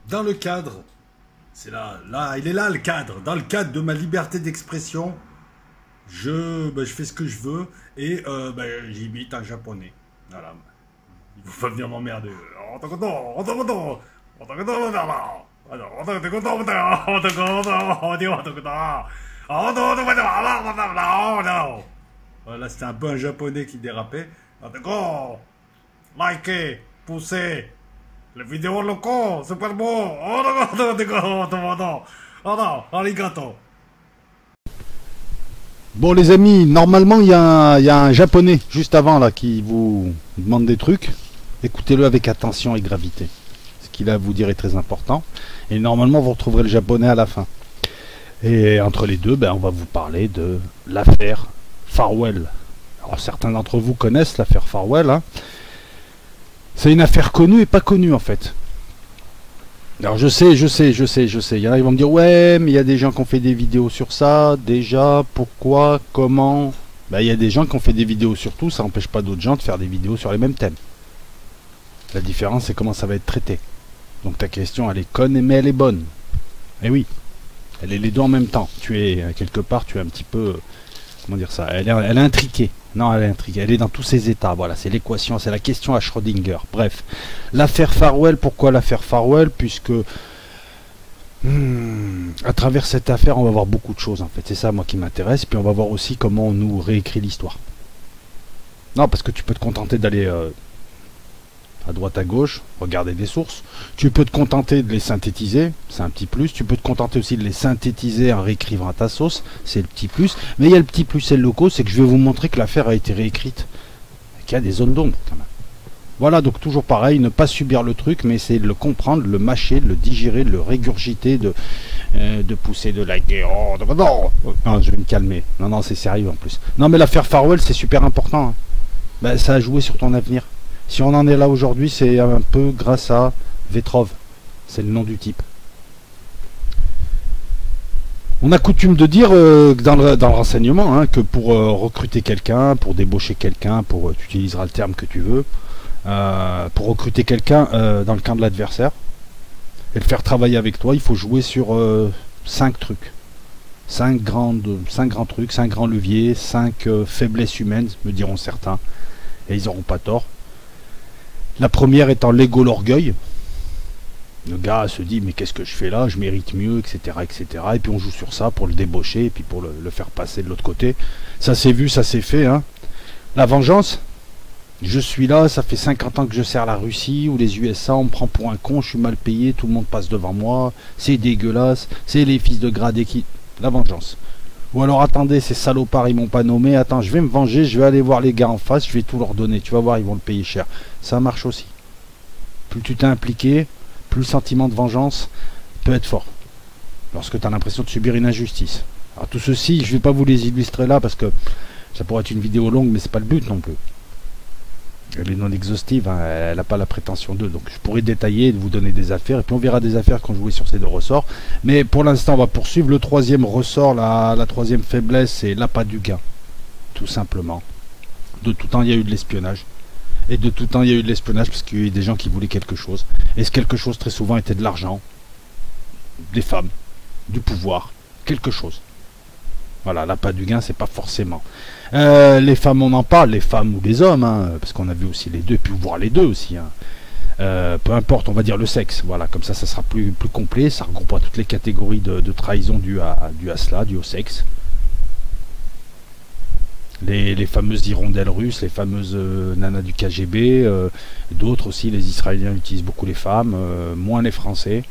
dans le cadre, c'est là, il est là le cadre, dans le cadre de ma liberté d'expression, je fais ce que je veux et j'imite un japonais. Voilà. Il faut pas venir m'emmerder. Voilà, c'était un peu un japonais qui dérapait. Likez, poussez, les vidéos locaux, super beau. Arigato. Bon les amis, normalement il y a un japonais juste avant là qui vous demande des trucs. Écoutez-le avec attention et gravité. Ce qu'il a à vous dire est très important. Et normalement vous retrouverez le japonais à la fin. Et entre les deux, on va vous parler de l'affaire Farwell. Alors certains d'entre vous connaissent l'affaire Farwell. Hein. C'est une affaire connue et pas connue en fait. Alors je sais. Il y en a qui vont me dire ouais, mais il y a des gens qui ont fait des vidéos sur ça. Déjà, pourquoi, comment? Il y a des gens qui ont fait des vidéos sur tout. Ça n'empêche pas d'autres gens de faire des vidéos sur les mêmes thèmes. La différence, c'est comment ça va être traité. Donc ta question, elle est conne, mais elle est bonne. Eh oui, elle est les deux en même temps. Tu es quelque part, tu es un petit peu, comment dire ça? Elle est intriquée. Non, elle est intriquée. Elle est dans tous ses états. Voilà, c'est l'équation, c'est la question à Schrödinger. Bref, l'affaire Farwell. Pourquoi l'affaire Farwell? Puisque à travers cette affaire, on va voir beaucoup de choses en fait. C'est ça, moi, qui m'intéresse. Puis on va voir aussi comment on nous réécrit l'histoire. Non, parce que tu peux te contenter d'aller à droite à gauche, regarder des sources. Tu peux te contenter de les synthétiser, c'est un petit plus. Tu peux te contenter aussi de les synthétiser en réécrivant à ta sauce, c'est le petit plus. Mais il y a le petit plus et le loco, c'est que je vais vous montrer que l'affaire a été réécrite, qu'il y a des zones d'ombre quand même. Voilà, donc toujours pareil, ne pas subir le truc, mais essayer de le comprendre, de le mâcher, de le digérer, de le régurgiter, de pousser de la guerre. Oh, non, je vais me calmer. Non, c'est sérieux en plus. Non, mais l'affaire Farwell, c'est super important. Hein. Ça a joué sur ton avenir. Si on en est là aujourd'hui, c'est un peu grâce à Vetrov. C'est le nom du type. On a coutume de dire dans le renseignement que pour recruter quelqu'un, pour débaucher quelqu'un, tu utiliseras le terme que tu veux, pour recruter quelqu'un dans le camp de l'adversaire et le faire travailler avec toi, il faut jouer sur 5 trucs. 5 grands trucs, 5 grands leviers, 5 faiblesses humaines, me diront certains, et ils n'auront pas tort. La première étant l'ego, l'orgueil. Le gars se dit mais qu'est-ce que je fais là, je mérite mieux, etc. Et puis on joue sur ça pour le débaucher et puis pour le faire passer de l'autre côté. Ça s'est vu, ça s'est fait. Hein. La vengeance. Je suis là, ça fait 50 ans que je sers la Russie ou les USA, on me prend pour un con, je suis mal payé, tout le monde passe devant moi, c'est dégueulasse, c'est les fils de gradés qui... La vengeance. Ou alors attendez, ces salopards ils m'ont pas nommé, attends je vais me venger, je vais aller voir les gars en face, je vais tout leur donner, tu vas voir ils vont le payer cher. Ça marche aussi. Plus tu t'es impliqué, plus le sentiment de vengeance peut être fort. Lorsque tu as l'impression de subir une injustice. Alors tout ceci, je vais pas vous les illustrer là parce que ça pourrait être une vidéo longue mais c'est pas le but non plus. Elle est non exhaustive, hein, elle n'a pas la prétention d'eux. Donc je pourrais détailler, vous donner des affaires, et puis on verra des affaires quand je jouer sur ces deux ressorts. Mais pour l'instant, on va poursuivre. Le troisième ressort, la troisième faiblesse, c'est l'appât du gain. Tout simplement. De tout temps, il y a eu de l'espionnage. Et de tout temps, il y a eu de l'espionnage parce qu'il y a eu des gens qui voulaient quelque chose. Et ce quelque chose, très souvent, était de l'argent, des femmes, du pouvoir, quelque chose. Voilà, l'appât du gain, c'est pas forcément. Les femmes, on en parle, les femmes ou les hommes, hein, parce qu'on a vu aussi les deux, puis voir les deux aussi. Hein. Peu importe, on va dire le sexe. Voilà, comme ça sera plus complet. Ça regroupera toutes les catégories de trahison dues à cela, dues au sexe. Les fameuses hirondelles russes, les fameuses nanas du KGB, d'autres aussi. Les Israéliens utilisent beaucoup les femmes, moins les Français,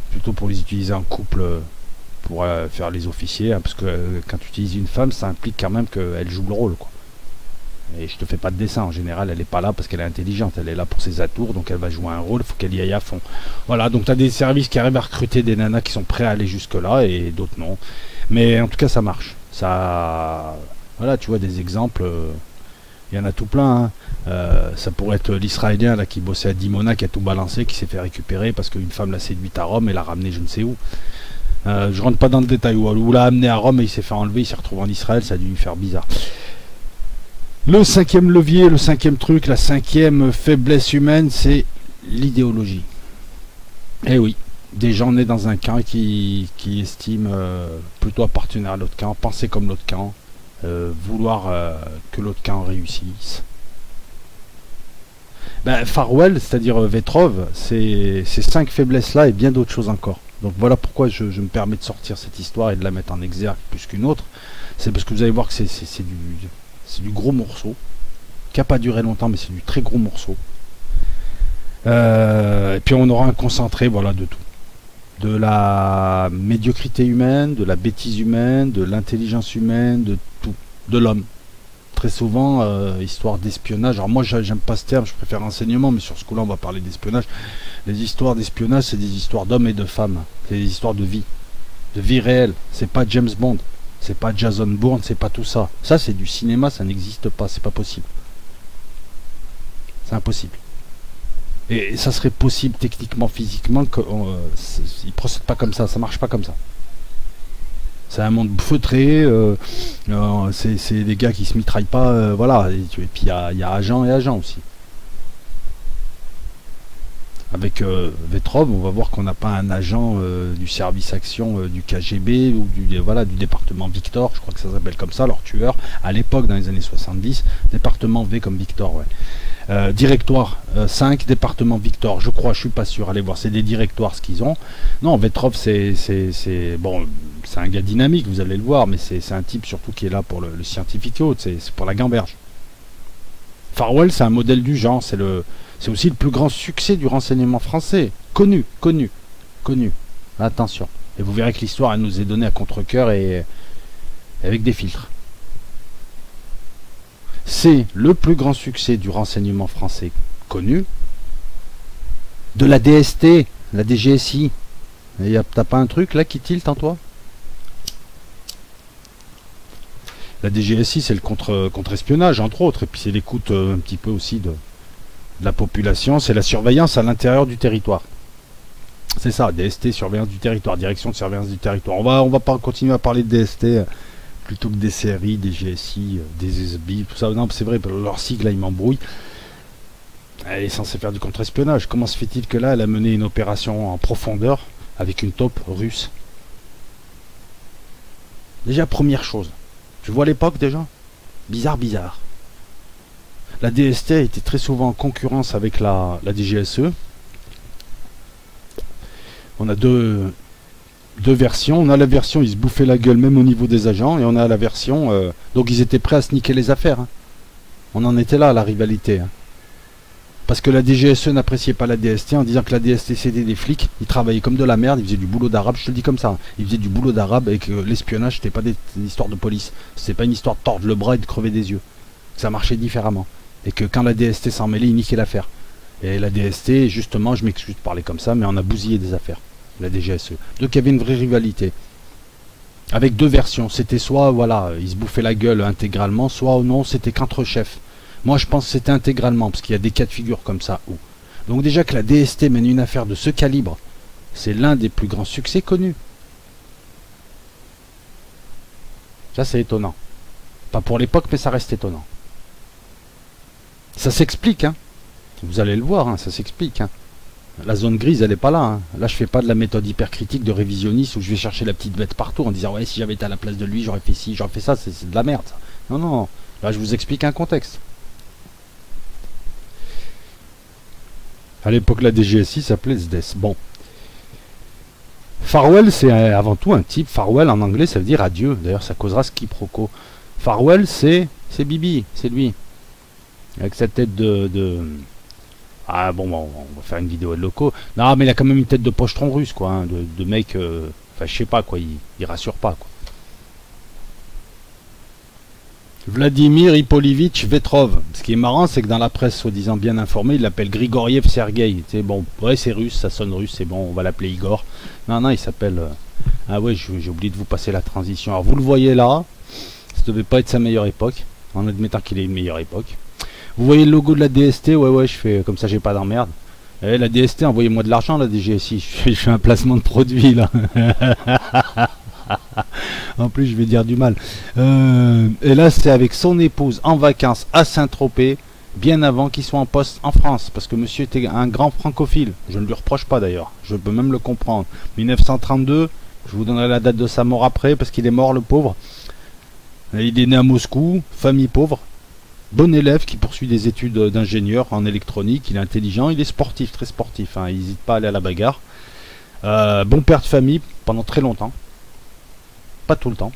plutôt pour les utiliser en couple. Pour faire les officiers, hein, parce que quand tu utilises une femme, ça implique quand même qu'elle joue le rôle, quoi. Et je te fais pas de dessin, en général, elle n'est pas là parce qu'elle est intelligente, elle est là pour ses atours, donc elle va jouer un rôle, il faut qu'elle y aille à fond. Voilà, donc tu as des services qui arrivent à recruter des nanas qui sont prêts à aller jusque-là, et d'autres non. Mais en tout cas, ça marche. Ça, voilà, tu vois, des exemples, il y en a tout plein. Hein. Ça pourrait être l'Israélien là qui bossait à Dimona, qui a tout balancé, qui s'est fait récupérer parce qu'une femme l'a séduite à Rome et l'a ramené je ne sais où. Je rentre pas dans le détail, ou l'a amené à Rome et il s'est fait enlever, il s'est retrouvé en Israël, ça a dû lui faire bizarre. Le cinquième levier, le cinquième truc, la cinquième faiblesse humaine, c'est l'idéologie. Eh oui, des gens nés dans un camp qui estiment plutôt appartenir à l'autre camp, penser comme l'autre camp, vouloir que l'autre camp réussisse. Ben, Farwell, c'est-à-dire Vetrov, ces 5 faiblesses-là et bien d'autres choses encore. Donc voilà pourquoi je me permets de sortir cette histoire et de la mettre en exergue plus qu'une autre. C'est parce que vous allez voir que c'est du gros morceau, qui n'a pas duré longtemps, mais c'est du très gros morceau. Et puis on aura un concentré, voilà, de tout. De la médiocrité humaine, de la bêtise humaine, de l'intelligence humaine, de tout. De l'homme. Très souvent, histoire d'espionnage. Alors moi, j'aime pas ce terme, je préfère renseignement, mais sur ce coup-là, on va parler d'espionnage. Les histoires d'espionnage, c'est des histoires d'hommes et de femmes. C'est des histoires de vie réelle. C'est pas James Bond, c'est pas Jason Bourne, c'est pas tout ça. Ça, c'est du cinéma, ça n'existe pas, c'est pas possible. C'est impossible. Et ça serait possible techniquement, physiquement, qu'ils procèdent pas comme ça marche pas comme ça. C'est un monde feutré, c'est des gars qui se mitraillent pas, voilà. Et puis il y a agent et agent aussi. Avec Vetrov, on va voir qu'on n'a pas un agent du service action du KGB ou du département Victor, je crois que ça s'appelle comme ça, leur tueur, à l'époque dans les années 70, département V comme Victor, ouais. Directoire 5, département Victor, je crois, je suis pas sûr, allez voir, c'est des directoires ce qu'ils ont. Non, Vetrov c'est bon, c'est un gars dynamique, vous allez le voir, mais c'est un type surtout qui est là pour le scientifique et autres, c'est pour la gamberge. Farwell, c'est un modèle du genre, c'est aussi le plus grand succès du renseignement français, connu. Attention. Et vous verrez que l'histoire elle nous est donnée à contre-cœur et avec des filtres. C'est le plus grand succès du renseignement français connu, de la DST, la DGSI. T'as pas un truc là qui tilte en toi? La DGSI, c'est le contre-espionnage, entre autres, et puis c'est l'écoute un petit peu aussi de la population, c'est la surveillance à l'intérieur du territoire. C'est ça, DST, surveillance du territoire, direction de surveillance du territoire. On va pas continuer à parler de DST plutôt que des séries, des GSI, des SB, tout ça. Non, c'est vrai, leur sigle, là, ils m'embrouillent. Elle est censée faire du contre-espionnage. Comment se fait-il que là, elle a mené une opération en profondeur avec une taupe russe? Déjà, première chose. Tu vois l'époque déjà? Bizarre. La DST était très souvent en concurrence avec la DGSE. On a deux versions. On a la version ils se bouffaient la gueule même au niveau des agents, et on a la version donc ils étaient prêts à se niquer les affaires. Hein. On en était là, la rivalité. Hein. Parce que la DGSE n'appréciait pas la DST en disant que la DST c'était des flics, ils travaillaient comme de la merde, ils faisaient du boulot d'arabe, je te le dis comme ça. Hein. Ils faisaient du boulot d'arabe et que l'espionnage c'était pas des histoires de police. C'était pas une histoire de tordre le bras et de crever des yeux. Ça marchait différemment. Et que quand la DST s'en mêlait, ils niquaient l'affaire. Et la DST, justement, je m'excuse de parler comme ça, mais on a bousillé des affaires. La DGSE. Donc il y avait une vraie rivalité. Avec deux versions. C'était soit, voilà, ils se bouffaient la gueule intégralement, soit non, c'était qu'entre chefs. Moi je pense que c'était intégralement, parce qu'il y a des cas de figure comme ça. Où. Donc déjà que la DST mène une affaire de ce calibre, c'est l'un des plus grands succès connus. Ça c'est étonnant. Pas pour l'époque, mais ça reste étonnant. Ça s'explique, hein. Vous allez le voir, hein, ça s'explique, hein. La zone grise, elle n'est pas là. Hein. Là, je fais pas de la méthode hypercritique de révisionniste où je vais chercher la petite bête partout en disant ouais, si j'avais été à la place de lui, j'aurais fait ci, j'aurais fait ça. C'est de la merde. Ça. Non. Là, je vous explique un contexte. À l'époque, la DGSI s'appelait SDS. Bon. Farwell, c'est avant tout un type. Farwell, en anglais, ça veut dire adieu. D'ailleurs, ça causera ce quiproquo. Farwell, c'est Bibi. C'est lui. Avec sa tête de... Ah bon, on va faire une vidéo de locaux. Non, mais il a quand même une tête de pochetron russe, quoi. Hein, de mec... Enfin, je sais pas, quoi. Il rassure pas, quoi. Vladimir Hippolyevitch Vetrov. Ce qui est marrant, c'est que dans la presse, soi-disant bien informée, il l'appelle Grigoriev Sergei. C'est bon, ouais, c'est russe, ça sonne russe, c'est bon, on va l'appeler Igor. Non, il s'appelle... Ah ouais, j'ai oublié de vous passer la transition. Alors, vous le voyez là, ça devait pas être sa meilleure époque, en admettant qu'il ait une meilleure époque. Vous voyez le logo de la DST, ouais, je fais comme ça, j'ai pas d'emmerde. Eh, la DST, envoyez-moi de l'argent, la DGSI. Je fais un placement de produit, là. En plus, je vais dire du mal. Et là, c'est avec son épouse en vacances à Saint-Tropez, bien avant qu'il soit en poste en France, parce que monsieur était un grand francophile. Je ne lui reproche pas d'ailleurs, je peux même le comprendre. 1932, je vous donnerai la date de sa mort après, parce qu'il est mort le pauvre. Il est né à Moscou, famille pauvre, bon élève qui poursuit des études d'ingénieur en électronique, il est intelligent, il est sportif, très sportif, hein, il n'hésite pas à aller à la bagarre. Bon père de famille pendant très longtemps, pas tout le temps.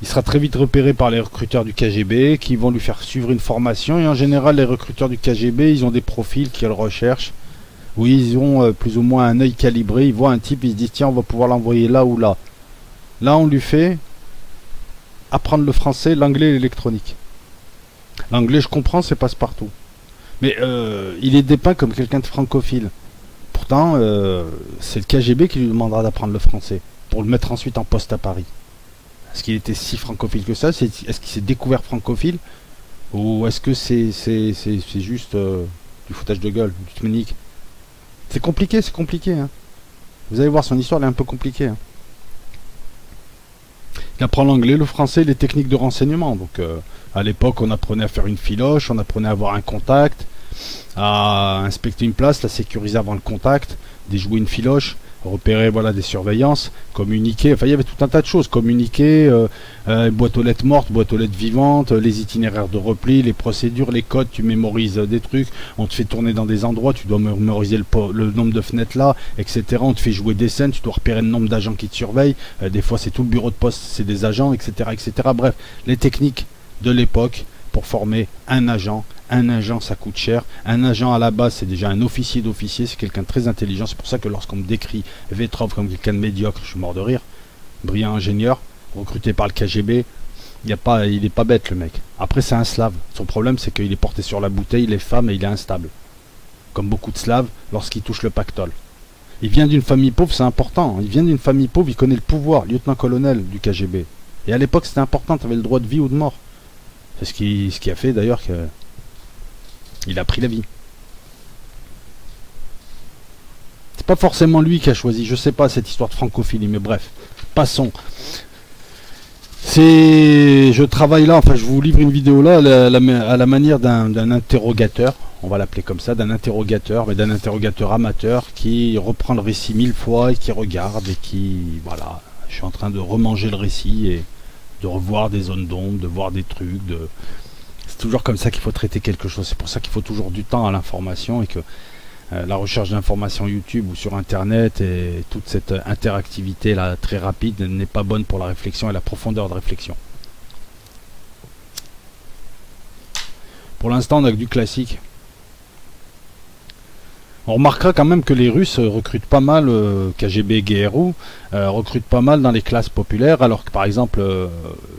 Il sera très vite repéré par les recruteurs du KGB qui vont lui faire suivre une formation. Et en général, les recruteurs du KGB, ils ont des profils qu'ils recherchent. Où ils ont plus ou moins un œil calibré. Ils voient un type, ils se disent tiens, on va pouvoir l'envoyer là ou là. Là, on lui fait apprendre le français, l'anglais et l'électronique. L'anglais, je comprends, c'est passe-partout. Mais il est dépeint comme quelqu'un de francophile. Pourtant, c'est le KGB qui lui demandera d'apprendre le français. Pour le mettre ensuite en poste à Paris. Est-ce qu'il était si francophile que ça? Est-ce qu'il s'est découvert francophile? Ou est-ce que c'est juste du foutage de gueule, du tmunique? C'est compliqué, hein. Vous allez voir, son histoire elle est un peu compliquée. Hein. Il apprend l'anglais, le français, les techniques de renseignement. Donc à l'époque, on apprenait à faire une filoche, on apprenait à avoir un contact, à inspecter une place, la sécuriser avant le contact, déjouer une filoche, repérer voilà des surveillances, communiquer, enfin il y avait tout un tas de choses, communiquer, boîte aux lettres mortes, boîte aux lettres vivantes, les itinéraires de repli, les procédures, les codes, tu mémorises des trucs, on te fait tourner dans des endroits, tu dois mémoriser le nombre de fenêtres là, etc. On te fait jouer des scènes, tu dois repérer le nombre d'agents qui te surveillent, des fois c'est tout le bureau de poste, c'est des agents, etc., etc. Bref, les techniques de l'époque pour former un agent. Un agent, ça coûte cher. Un agent, à la base, c'est déjà un officier d'officier. C'est quelqu'un de très intelligent. C'est pour ça que lorsqu'on me décrit Vetrov comme quelqu'un de médiocre, je suis mort de rire. Brillant ingénieur, recruté par le KGB. Il est pas bête, le mec. Après, c'est un slave. Son problème, c'est qu'il est porté sur la bouteille, il est femme et il est instable. Comme beaucoup de slaves, lorsqu'il touche le pactole. Il vient d'une famille pauvre, c'est important. Il vient d'une famille pauvre, il connaît le pouvoir, lieutenant-colonel du KGB. Et à l'époque, c'était important. Tu avais le droit de vie ou de mort. C'est ce qui a fait, d'ailleurs, que... il a pris la vie. C'est pas forcément lui qui a choisi, je sais pas, cette histoire de francophilie, mais bref, passons. Je travaille là, enfin je vous livre une vidéo là à la manière d'un interrogateur, on va l'appeler comme ça, d'un interrogateur, mais d'un interrogateur amateur qui reprend le récit 1000 fois et qui regarde et qui, voilà, je suis en train de remanger le récit et de revoir des zones d'ombre, de voir des trucs, c'est toujours comme ça qu'il faut traiter quelque chose. C'est pour ça qu'il faut toujours du temps à l'information et que la recherche d'informations YouTube ou sur Internet et toute cette interactivité là très rapide n'est pas bonne pour la réflexion et la profondeur de réflexion. Pour l'instant, on a que du classique. On remarquera quand même que les Russes recrutent pas mal, KGB, GRU, recrutent pas mal dans les classes populaires, alors que par exemple,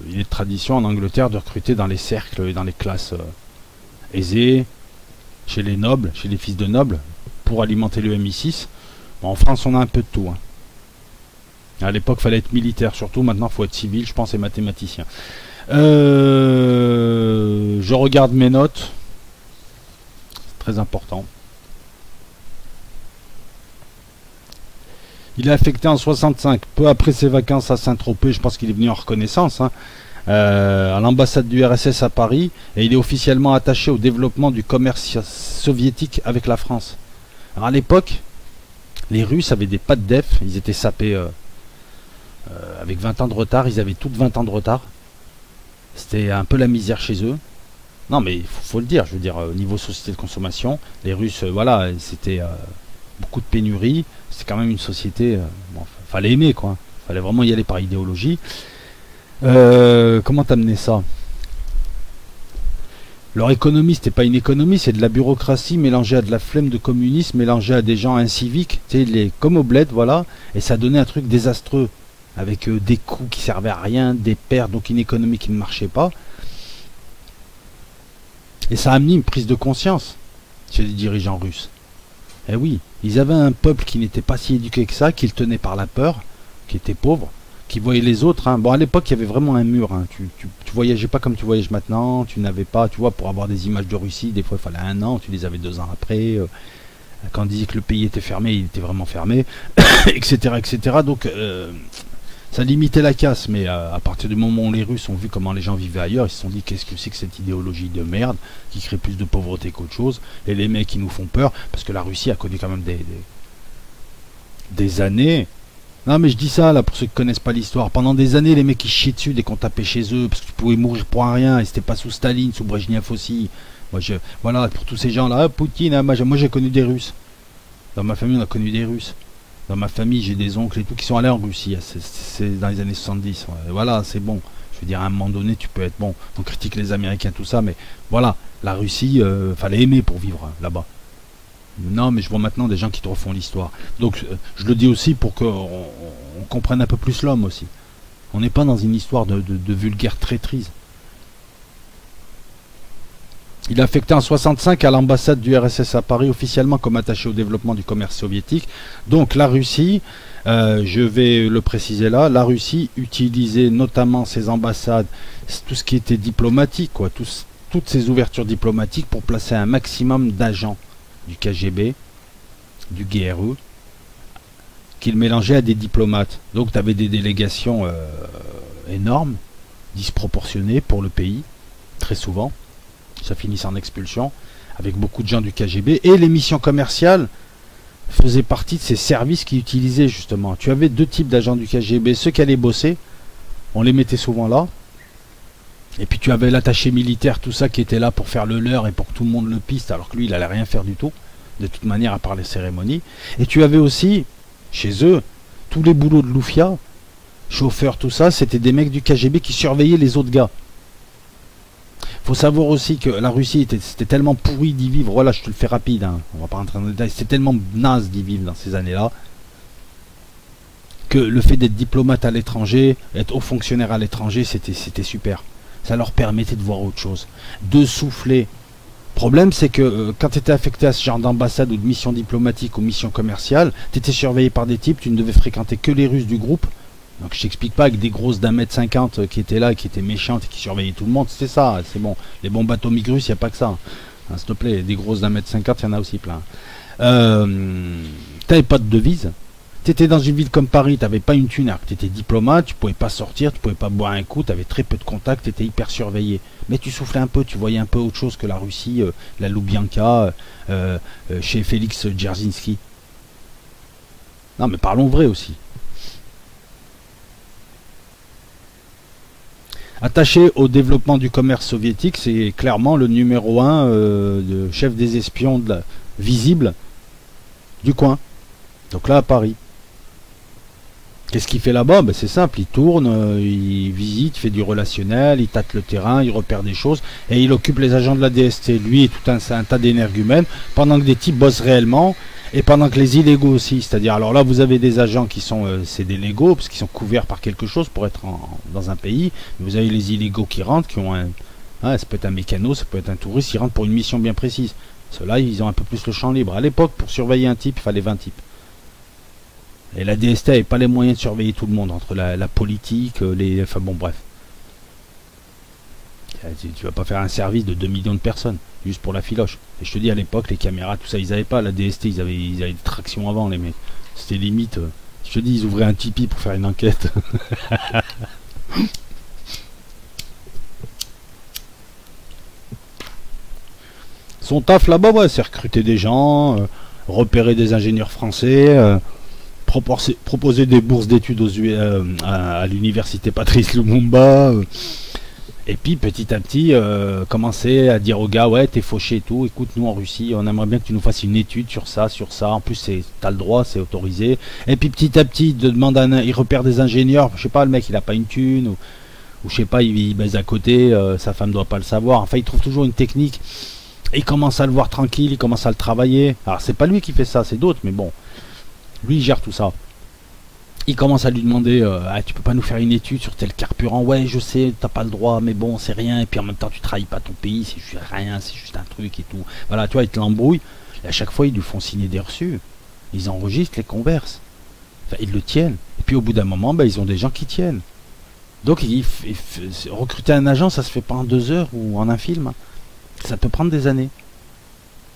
il est de tradition en Angleterre de recruter dans les cercles et dans les classes aisées, chez les nobles, chez les fils de nobles, pour alimenter le MI6. Bon, en France, on a un peu de tout. Hein. À l'époque, il fallait être militaire, surtout maintenant, il faut être civil, je pense, et mathématicien. Je regarde mes notes, c'est très important. Il est affecté en 65, peu après ses vacances à Saint-Tropez, je pense qu'il est venu en reconnaissance, hein, à l'ambassade du RSS à Paris, et il est officiellement attaché au développement du commerce soviétique avec la France. Alors à l'époque, les Russes avaient des pas de def, ils étaient sapés avec 20 ans de retard, ils avaient toutes 20 ans de retard. C'était un peu la misère chez eux. Non mais il faut le dire, je veux dire, au niveau société de consommation, les Russes, voilà, c'était... beaucoup de pénuries, c'est quand même une société, bon, fallait aimer quoi, fallait vraiment y aller par idéologie. Comment t'amener ça? Leur économie, c'était pas une économie, c'est de la bureaucratie mélangée à de la flemme de communisme, mélangée à des gens inciviques, tu sais, comme au bled, voilà, et ça donnait un truc désastreux, avec des coûts qui servaient à rien, des pertes, donc une économie qui ne marchait pas. Et ça a amené une prise de conscience chez les dirigeants russes. Eh oui, ils avaient un peuple qui n'était pas si éduqué que ça, qui le tenait par la peur, qui était pauvre, qui voyait les autres. Hein. Bon, à l'époque, il y avait vraiment un mur. Hein. Tu voyageais pas comme tu voyages maintenant. Tu n'avais pas, tu vois, pour avoir des images de Russie, des fois, il fallait 1 an. Tu les avais 2 ans après. Quand on disait que le pays était fermé, il était vraiment fermé, etc., etc. Donc, Ça limitait la casse, mais à partir du moment où les Russes ont vu comment les gens vivaient ailleurs, ils se sont dit qu'est-ce que c'est que cette idéologie de merde qui crée plus de pauvreté qu'autre chose, et les mecs qui nous font peur, parce que la Russie a connu quand même des années. Non mais je dis ça là pour ceux qui connaissent pas l'histoire. Pendant des années les mecs ils chiaient dessus dès qu'on tapait chez eux parce que tu pouvais mourir pour un rien et c'était pas sous Staline, sous Brejnev aussi. Voilà pour tous ces gens là, Poutine, moi j'ai connu des Russes. Dans ma famille on a connu des Russes. Dans ma famille j'ai des oncles et tout qui sont allés en Russie. C'est dans les années 70. Voilà c'est bon. Je veux dire à un moment donné tu peux être bon. On critique les Américains tout ça mais voilà la Russie fallait aimer pour vivre là-bas. Non, mais je vois maintenant des gens qui te refont l'histoire. Donc, je le dis aussi pour qu'on comprenne un peu plus l'homme aussi. On n'est pas dans une histoire de vulgaire traîtrise. Il est affecté en 65 à l'ambassade du RSS à Paris, officiellement comme attaché au développement du commerce soviétique. Donc, la Russie, je vais le préciser là, la Russie utilisait notamment ses ambassades, tout ce qui était diplomatique, quoi, toutes ces ouvertures diplomatiques pour placer un maximum d'agents du KGB, du GRU, qu'il mélangeait à des diplomates. Donc tu avais des délégations énormes, disproportionnées pour le pays, très souvent. Ça finissait en expulsion, avec beaucoup de gens du KGB. Et les missions commerciales faisaient partie de ces services qui utilisaient justement. Tu avais deux types d'agents du KGB, ceux qui allaient bosser, on les mettait souvent là. Et puis tu avais l'attaché militaire, tout ça qui était là pour faire le leurre et pour que tout le monde le piste, alors que lui il allait rien faire du tout, de toute manière à part les cérémonies. Et tu avais aussi, chez eux, tous les boulots de loufia, chauffeurs, tout ça, c'était des mecs du KGB qui surveillaient les autres gars. Faut savoir aussi que la Russie c'était tellement pourri d'y vivre, voilà je te le fais rapide, hein, on va pas rentrer dans le détail, c'était tellement naze d'y vivre dans ces années-là, que le fait d'être diplomate à l'étranger, être haut fonctionnaire à l'étranger, c'était super. Ça leur permettait de voir autre chose, de souffler. Le problème, c'est que quand tu étais affecté à ce genre d'ambassade ou de mission diplomatique ou mission commerciale, tu étais surveillé par des types, tu ne devais fréquenter que les Russes du groupe. Donc je t'explique pas avec des grosses d'1m50 qui étaient là, qui étaient méchantes et qui surveillaient tout le monde, c'était ça, c'est bon. Les bombes atomiques russes, il n'y a pas que ça. Hein, s'il te plaît, des grosses d'1m50, il y en a aussi plein. T'avais pas de devise. T'étais dans une ville comme Paris, t'avais pas une thune, tu étais diplomate, tu pouvais pas sortir, tu pouvais pas boire un coup, t'avais très peu de contacts, t'étais hyper surveillé. Mais tu soufflais un peu, tu voyais un peu autre chose que la Russie, la Loubianka, chez Félix Dzerzhinsky. Non mais parlons vrai aussi. Attaché au développement du commerce soviétique, c'est clairement le numéro 1 de chef des espions visible du coin. Donc là à Paris. Qu'est-ce qu'il fait là-bas? Ben, c'est simple, il tourne, il visite, il fait du relationnel, il tâte le terrain, il repère des choses, et il occupe les agents de la DST, lui et tout un tas d'énergumènes, pendant que des types bossent réellement, et pendant que les illégaux aussi, c'est-à-dire, alors là vous avez des agents qui sont, c'est des légaux, parce qu'ils sont couverts par quelque chose pour être dans un pays, vous avez les illégaux qui rentrent, qui ont un, ça peut être un mécano, ça peut être un touriste, ils rentrent pour une mission bien précise. Ceux-là, ils ont un peu plus le champ libre. À l'époque, pour surveiller un type, il fallait 20 types. Et la DST n'avait pas les moyens de surveiller tout le monde, entre la politique, enfin bon bref. Tu vas pas faire un service de 2 millions de personnes, juste pour la filoche. Et je te dis, à l'époque, les caméras, tout ça, ils n'avaient pas. La DST, ils avaient des tractions avant, les mecs. C'était limite. Je te dis, ils ouvraient un Tipeee pour faire une enquête. Son taf là-bas, ouais, c'est recruter des gens, repérer des ingénieurs français, proposer des bourses d'études à l'université Patrice Lumumba, et puis petit à petit commencer à dire aux gars, ouais t'es fauché et tout, écoute nous en Russie on aimerait bien que tu nous fasses une étude sur ça, en plus t'as le droit, c'est autorisé, et puis petit à petit il repère des ingénieurs, je sais pas, le mec il a pas une thune, ou je sais pas, il baise à côté, sa femme doit pas le savoir, enfin il trouve toujours une technique, il commence à le voir tranquille, il commence à le travailler, alors c'est pas lui qui fait ça, c'est d'autres, mais bon, lui il gère tout ça. Il commence à lui demander, tu peux pas nous faire une étude sur tel carburant? Ouais je sais, t'as pas le droit, mais bon c'est rien, et puis en même temps tu trahis pas ton pays, c'est juste rien, c'est juste un truc et tout. Voilà, tu vois, il te l'embrouille, et à chaque fois ils lui font signer des reçus, ils enregistrent les converses, enfin ils le tiennent, et puis au bout d'un moment, ils ont des gens qui tiennent. Donc recruter un agent, ça se fait pas en 2 heures ou en un film, ça peut prendre des années.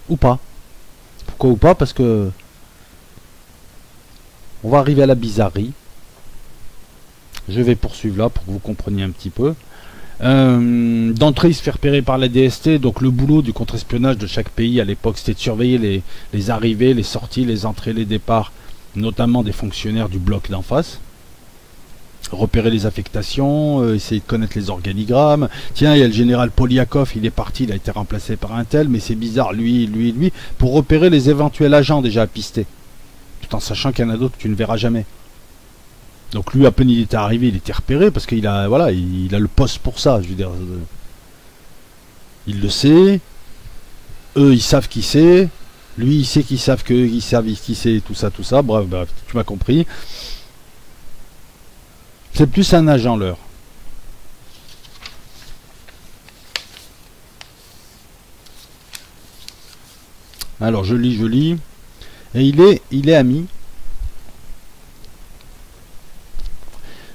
Ou pas. Pourquoi ou pas? Parce que on va arriver à la bizarrerie. Je vais poursuivre là pour que vous compreniez un petit peu. D'entrée, il se fait repérer par la DST. Donc le boulot du contre-espionnage de chaque pays à l'époque, c'était de surveiller les arrivées, les sorties, les entrées, les départs, notamment des fonctionnaires du bloc d'en face. Repérer les affectations, essayer de connaître les organigrammes. Tiens, il y a le général Poliakov, il est parti, il a été remplacé par un tel, mais c'est bizarre, lui, pour repérer les éventuels agents déjà à pister. Tout en sachant qu'il y en a d'autres que tu ne verras jamais. Donc lui, à peine il était arrivé, il était repéré parce qu'il a, voilà, il a le poste pour ça. Je veux dire, il le sait. Eux, ils savent qui c'est. Lui, il sait qu'ils savent qu'ils savent qui c'est, tout ça. Bref, tu m'as compris. C'est plus un agent leur. Alors je lis. Et il est ami.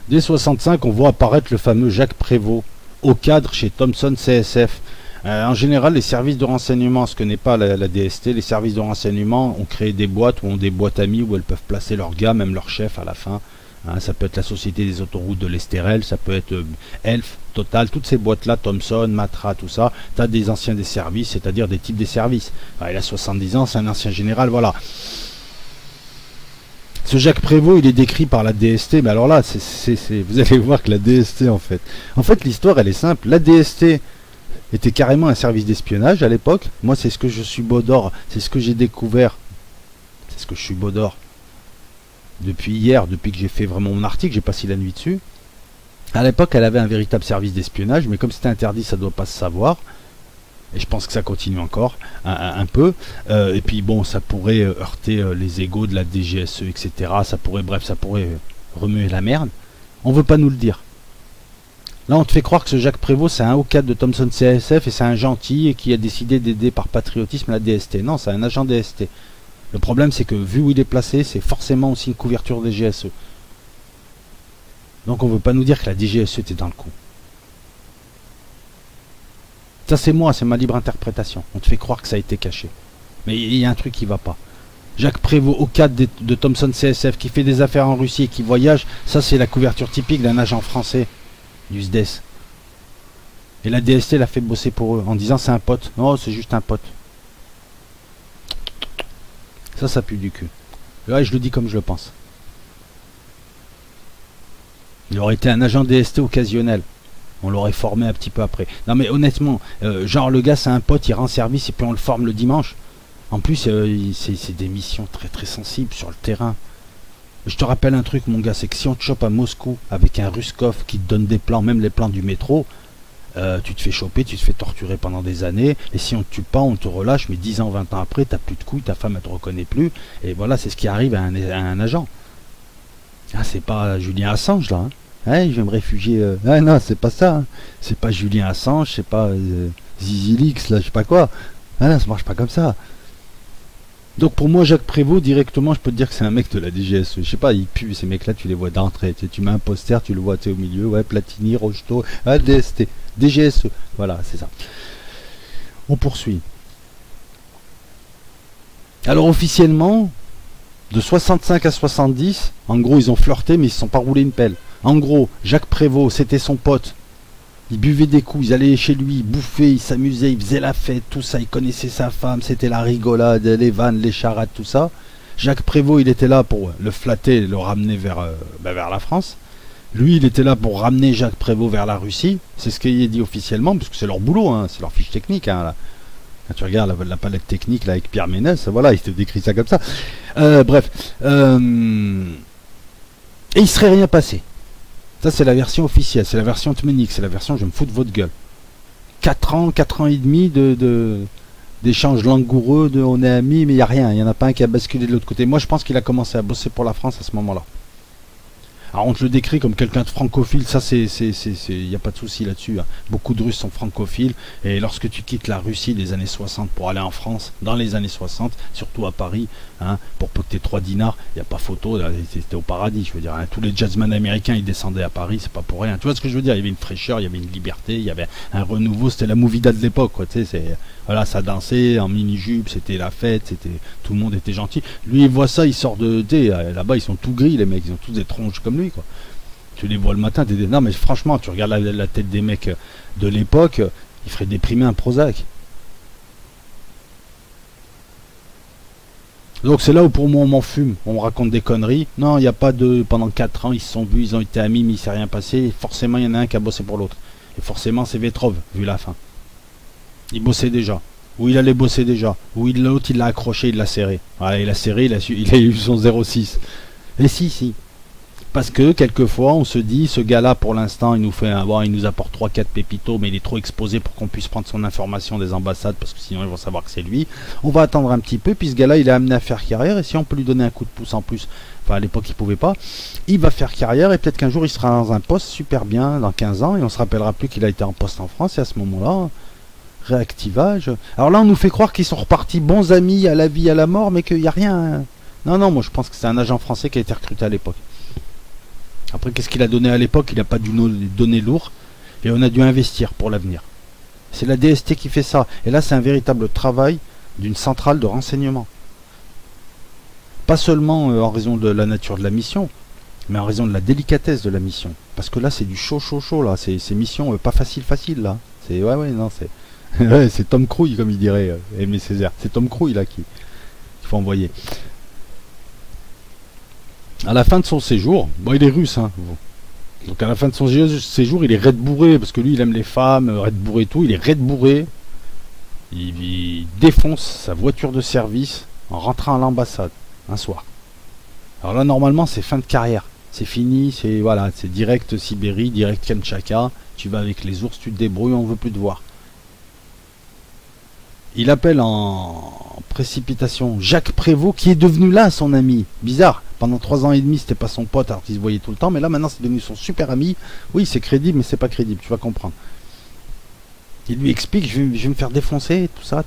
Dès 65, on voit apparaître le fameux Jacques Prévost, au cadre chez Thomson CSF. En général, les services de renseignement, ce que n'est pas la DST, les services de renseignement ont créé des boîtes ou ont des boîtes amies où elles peuvent placer leurs gars, même leur chef à la fin. Ça peut être la Société des autoroutes de l'Estérel, ça peut être Elf, Total, toutes ces boîtes-là, Thomson, Matra, tout ça. Tu as des anciens des services, c'est-à-dire des types des services. Il a 70 ans, c'est un ancien général, voilà. Ce Jacques Prévost, il est décrit par la DST, mais alors là, vous allez voir que la DST, en fait, l'histoire, elle est simple. La DST était carrément un service d'espionnage à l'époque. Moi, c'est ce que je suis Baudor, c'est ce que j'ai découvert. C'est ce que je suis Baudor. Depuis hier, depuis que j'ai fait vraiment mon article, j'ai passé la nuit dessus. À l'époque, elle avait un véritable service d'espionnage, mais comme c'était interdit, ça ne doit pas se savoir. Et je pense que ça continue encore un peu. Et puis bon, ça pourrait heurter les égos de la DGSE, etc. Ça pourrait remuer la merde. On veut pas nous le dire. Là, on te fait croire que ce Jacques Prévost, c'est un haut cadre de Thomson CSF et c'est un gentil et qui a décidé d'aider par patriotisme la DST. Non, c'est un agent DST. Le problème, c'est que vu où il est placé, c'est forcément aussi une couverture des GSE. Donc on veut pas nous dire que la DGSE était dans le coup. Ça c'est moi, c'est ma libre interprétation. On te fait croire que ça a été caché. Mais il y a un truc qui va pas. Jacques Prévost, au cadre de Thomson CSF, qui fait des affaires en Russie et qui voyage, ça c'est la couverture typique d'un agent français du SDES. Et la DST l'a fait bosser pour eux, en disant c'est un pote. Non, c'est juste un pote. Ça pue du cul. Là, je le dis comme je le pense. Il aurait été un agent DST occasionnel. On l'aurait formé un petit peu après. Non mais honnêtement, genre le gars c'est un pote, il rend service et puis on le forme le dimanche. En plus, c'est des missions très très sensibles sur le terrain. Je te rappelle un truc mon gars, c'est que si on te chope à Moscou avec un Ruskov qui te donne des plans, même les plans du métro, tu te fais choper, tu te fais torturer pendant des années, et si on te tue pas, on te relâche, mais 10 ans, 20 ans après, t'as plus de couilles, ta femme elle te reconnaît plus, et voilà, c'est ce qui arrive à un agent. Ah, c'est pas Julien Assange là, hein. Hey, je vais me réfugier. Ah non, c'est pas ça. Hein. C'est pas Julien Assange, c'est pas Zizilix, là, je sais pas quoi. Ah non, ça marche pas comme ça. Donc pour moi, Jacques Prévost, directement, je peux te dire que c'est un mec de la DGSE. Je sais pas, il pue, ces mecs-là, tu les vois d'entrée. Tu mets un poster, tu le vois au milieu, ouais, Platini, Rocheteau, DST, DGSE. Voilà, c'est ça. On poursuit. Alors officiellement, de 65 à 70, en gros, ils ont flirté, mais ils se sont pas roulés une pelle. En gros, Jacques Prévost, c'était son pote. Ils buvaient des coups, ils allaient chez lui, ils bouffaient, ils s'amusaient, ils faisaient la fête, tout ça. Il connaissait sa femme, c'était la rigolade, les vannes, les charades, tout ça. Jacques Prévost, il était là pour le flatter, le ramener vers la France. Lui, il était là pour ramener Jacques Prévost vers la Russie. C'est ce qu'il est dit officiellement, parce que c'est leur boulot, hein, c'est leur fiche technique. Hein, là. Quand tu regardes la palette technique là, avec Pierre Ménès, voilà, il te décrit ça comme ça. Bref. Et il serait rien passé. Ça, c'est la version officielle, c'est la version tménique, c'est la version je me fous de votre gueule. 4 ans et demi d'échanges langoureux, on est amis, mais il n'y a rien, il n'y en a pas un qui a basculé de l'autre côté. Moi, je pense qu'il a commencé à bosser pour la France à ce moment-là. Alors on te le décrit comme quelqu'un de francophile, ça il n'y a pas de souci là-dessus. Hein. Beaucoup de Russes sont francophiles, et lorsque tu quittes la Russie des années 60 pour aller en France, dans les années 60, surtout à Paris, hein, pour poter 3 dinars, il n'y a pas photo, c'était au paradis, je veux dire. Hein. Tous les jazzmen américains, ils descendaient à Paris, c'est pas pour rien. Tu vois ce que je veux dire? Il y avait une fraîcheur, il y avait une liberté, il y avait un renouveau, c'était la movida de l'époque, quoi, tu sais, voilà, ça dansait en mini-jupe, c'était la fête, tout le monde était gentil. Lui, il voit ça, il sort de... Là-bas, ils sont tout gris, les mecs, ils ont tous des tronches comme lui, quoi. Tu les vois le matin, non mais franchement, tu regardes la tête des mecs de l'époque, ils feraient déprimer un Prozac. Donc c'est là où pour moi on m'en fume, on me raconte des conneries. Non, il n'y a pas de... Pendant 4 ans, ils se sont vus, ils ont été amis, mais il ne s'est rien passé. Et forcément, il y en a un qui a bossé pour l'autre. Et forcément, c'est Vetrov, vu la fin. Il bossait déjà. Ou il allait bosser déjà. Ou l'autre, il l'a accroché, il l'a serré. Voilà, il a serré, il a eu son 06. Et si. Parce que quelquefois on se dit ce gars-là pour l'instant il nous fait il nous apporte 3-4 pépitos mais il est trop exposé pour qu'on puisse prendre son information des ambassades parce que sinon ils vont savoir que c'est lui. On va attendre un petit peu puis ce gars-là il est amené à faire carrière et si on peut lui donner un coup de pouce en plus, enfin à l'époque il pouvait pas, il va faire carrière et peut-être qu'un jour il sera dans un poste super bien dans 15 ans et on se rappellera plus qu'il a été en poste en France et à ce moment-là, réactivage. Alors là on nous fait croire qu'ils sont repartis bons amis à la vie à la mort mais qu'il n'y a rien. Non, moi je pense que c'est un agent français qui a été recruté à l'époque. Après, qu'est-ce qu'il a donné à l'époque? Il n'a pas dû nous donner lourd. Et on a dû investir pour l'avenir. C'est la DST qui fait ça. Et là, c'est un véritable travail d'une centrale de renseignement. Pas seulement en raison de la nature de la mission, mais en raison de la délicatesse de la mission. Parce que là, c'est du chaud, là. C'est mission pas facile, là. C'est, non, c'est... ouais, c'est Tom Cruise, comme il dirait Aimé Césaire. C'est Tom Cruise, là, qu'il faut envoyer. À la fin de son séjour, il est russe, hein. Donc à la fin de son séjour, il est raide bourré, parce que lui, il aime les femmes, raide bourré et tout, il est raide bourré. Il défonce sa voiture de service en rentrant à l'ambassade, un soir. Alors là, normalement, c'est fin de carrière. C'est fini, c'est direct Sibérie, direct Kamtchatka, tu vas avec les ours, tu te débrouilles, on veut plus te voir. Il appelle en précipitation Jacques Prévost, qui est devenu là son ami. Bizarre. Pendant 3 ans et demi, c'était pas son pote, alors qu'ils se voyaient tout le temps, mais là maintenant c'est devenu son super ami. Oui, c'est crédible, mais c'est pas crédible, tu vas comprendre. Il lui explique, je vais me faire défoncer, tout ça.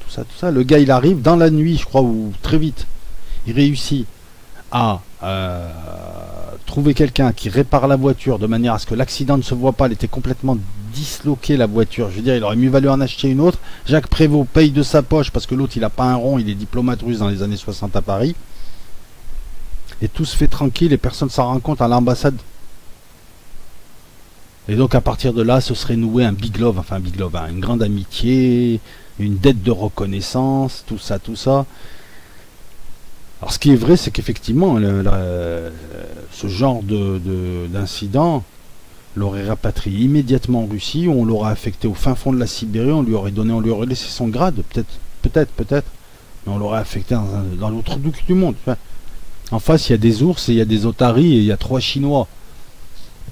Le gars, il arrive dans la nuit, je crois, ou très vite. Il réussit à trouver quelqu'un qui répare la voiture de manière à ce que l'accident ne se voit pas. Elle était complètement disloquée, la voiture. Je veux dire, il aurait mieux valu en acheter une autre. Jacques Prévost paye de sa poche parce que l'autre, il a pas un rond, il est diplomate russe dans les années 60 à Paris. Et tout se fait tranquille et personne s'en rend compte à l'ambassade. Et donc à partir de là, ce serait noué un big love, une grande amitié, une dette de reconnaissance, tout ça. Alors ce qui est vrai, c'est qu'effectivement, ce genre d'incident l'aurait rapatrié immédiatement en Russie, on l'aurait affecté au fin fond de la Sibérie, on lui aurait laissé son grade, peut-être, mais on l'aurait affecté dans l'autre bout du monde. En face, il y a des ours, et il y a des otaries, et il y a 3 Chinois.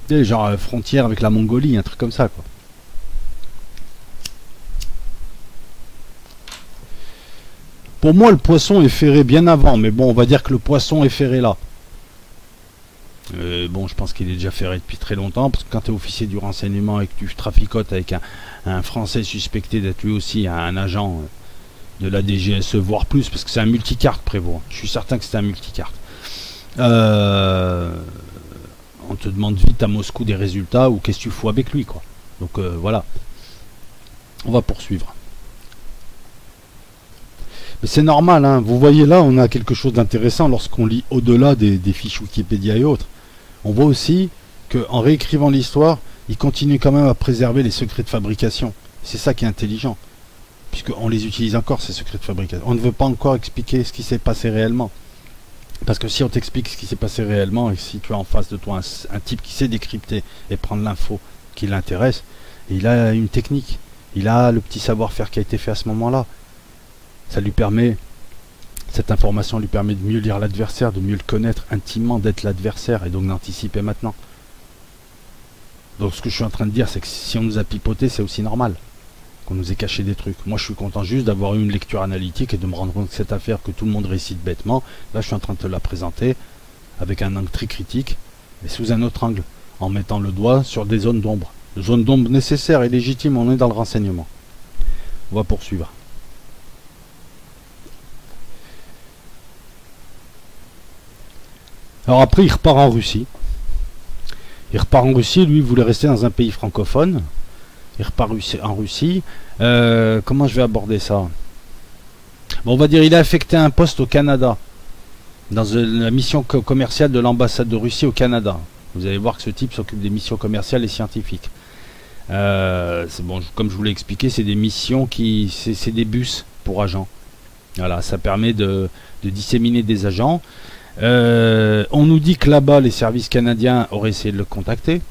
Genre frontière avec la Mongolie, un truc comme ça, quoi. Pour moi, le poisson est ferré bien avant, mais bon, on va dire que le poisson est ferré là. Je pense qu'il est déjà ferré depuis très longtemps, parce que quand tu es officier du renseignement et que tu traficotes avec un Français suspecté d'être lui aussi un agent de la DGSE, voire plus, parce que c'est un multicarte, Prévost. Je suis certain que c'est un multicarte. On te demande vite à Moscou des résultats ou qu'est-ce que tu fous avec lui, quoi. Donc voilà. On va poursuivre. Mais c'est normal, hein. Vous voyez là, on a quelque chose d'intéressant lorsqu'on lit au-delà des fiches Wikipédia et autres. On voit aussi qu'en réécrivant l'histoire, il continue quand même à préserver les secrets de fabrication. C'est ça qui est intelligent. Puisqu'on les utilise encore, ces secrets de fabrication. On ne veut pas encore expliquer ce qui s'est passé réellement. Parce que si on t'explique ce qui s'est passé réellement, et si tu as en face de toi un type qui sait décrypter et prendre l'info qui l'intéresse, il a une technique, il a le petit savoir-faire qui a été fait à ce moment-là. Ça lui permet, cette information lui permet de mieux lire l'adversaire, de mieux le connaître intimement, d'être l'adversaire et donc d'anticiper maintenant. Donc ce que je suis en train de dire, c'est que si on nous a pipoté, c'est aussi normal qu'on nous ait caché des trucs. Moi je suis content juste d'avoir eu une lecture analytique et de me rendre compte que cette affaire que tout le monde récite bêtement, là je suis en train de te la présenter avec un angle très critique et sous un autre angle, en mettant le doigt sur des zones d'ombre. Zones d'ombre nécessaires et légitimes, on est dans le renseignement. On va poursuivre. Alors après il repart en Russie. Lui il voulait rester dans un pays francophone. Il repart en Russie. Comment je vais aborder ça? Bon, on va dire il est affecté à un poste au Canada, dans la mission commerciale de l'ambassade de Russie au Canada. Vous allez voir que ce type s'occupe des missions commerciales et scientifiques. C'est bon, comme je vous l'ai expliqué, c'est des missions qui, c'est des bus pour agents. Voilà, ça permet de disséminer des agents. On nous dit que là-bas, les services canadiens auraient essayé de le contacter.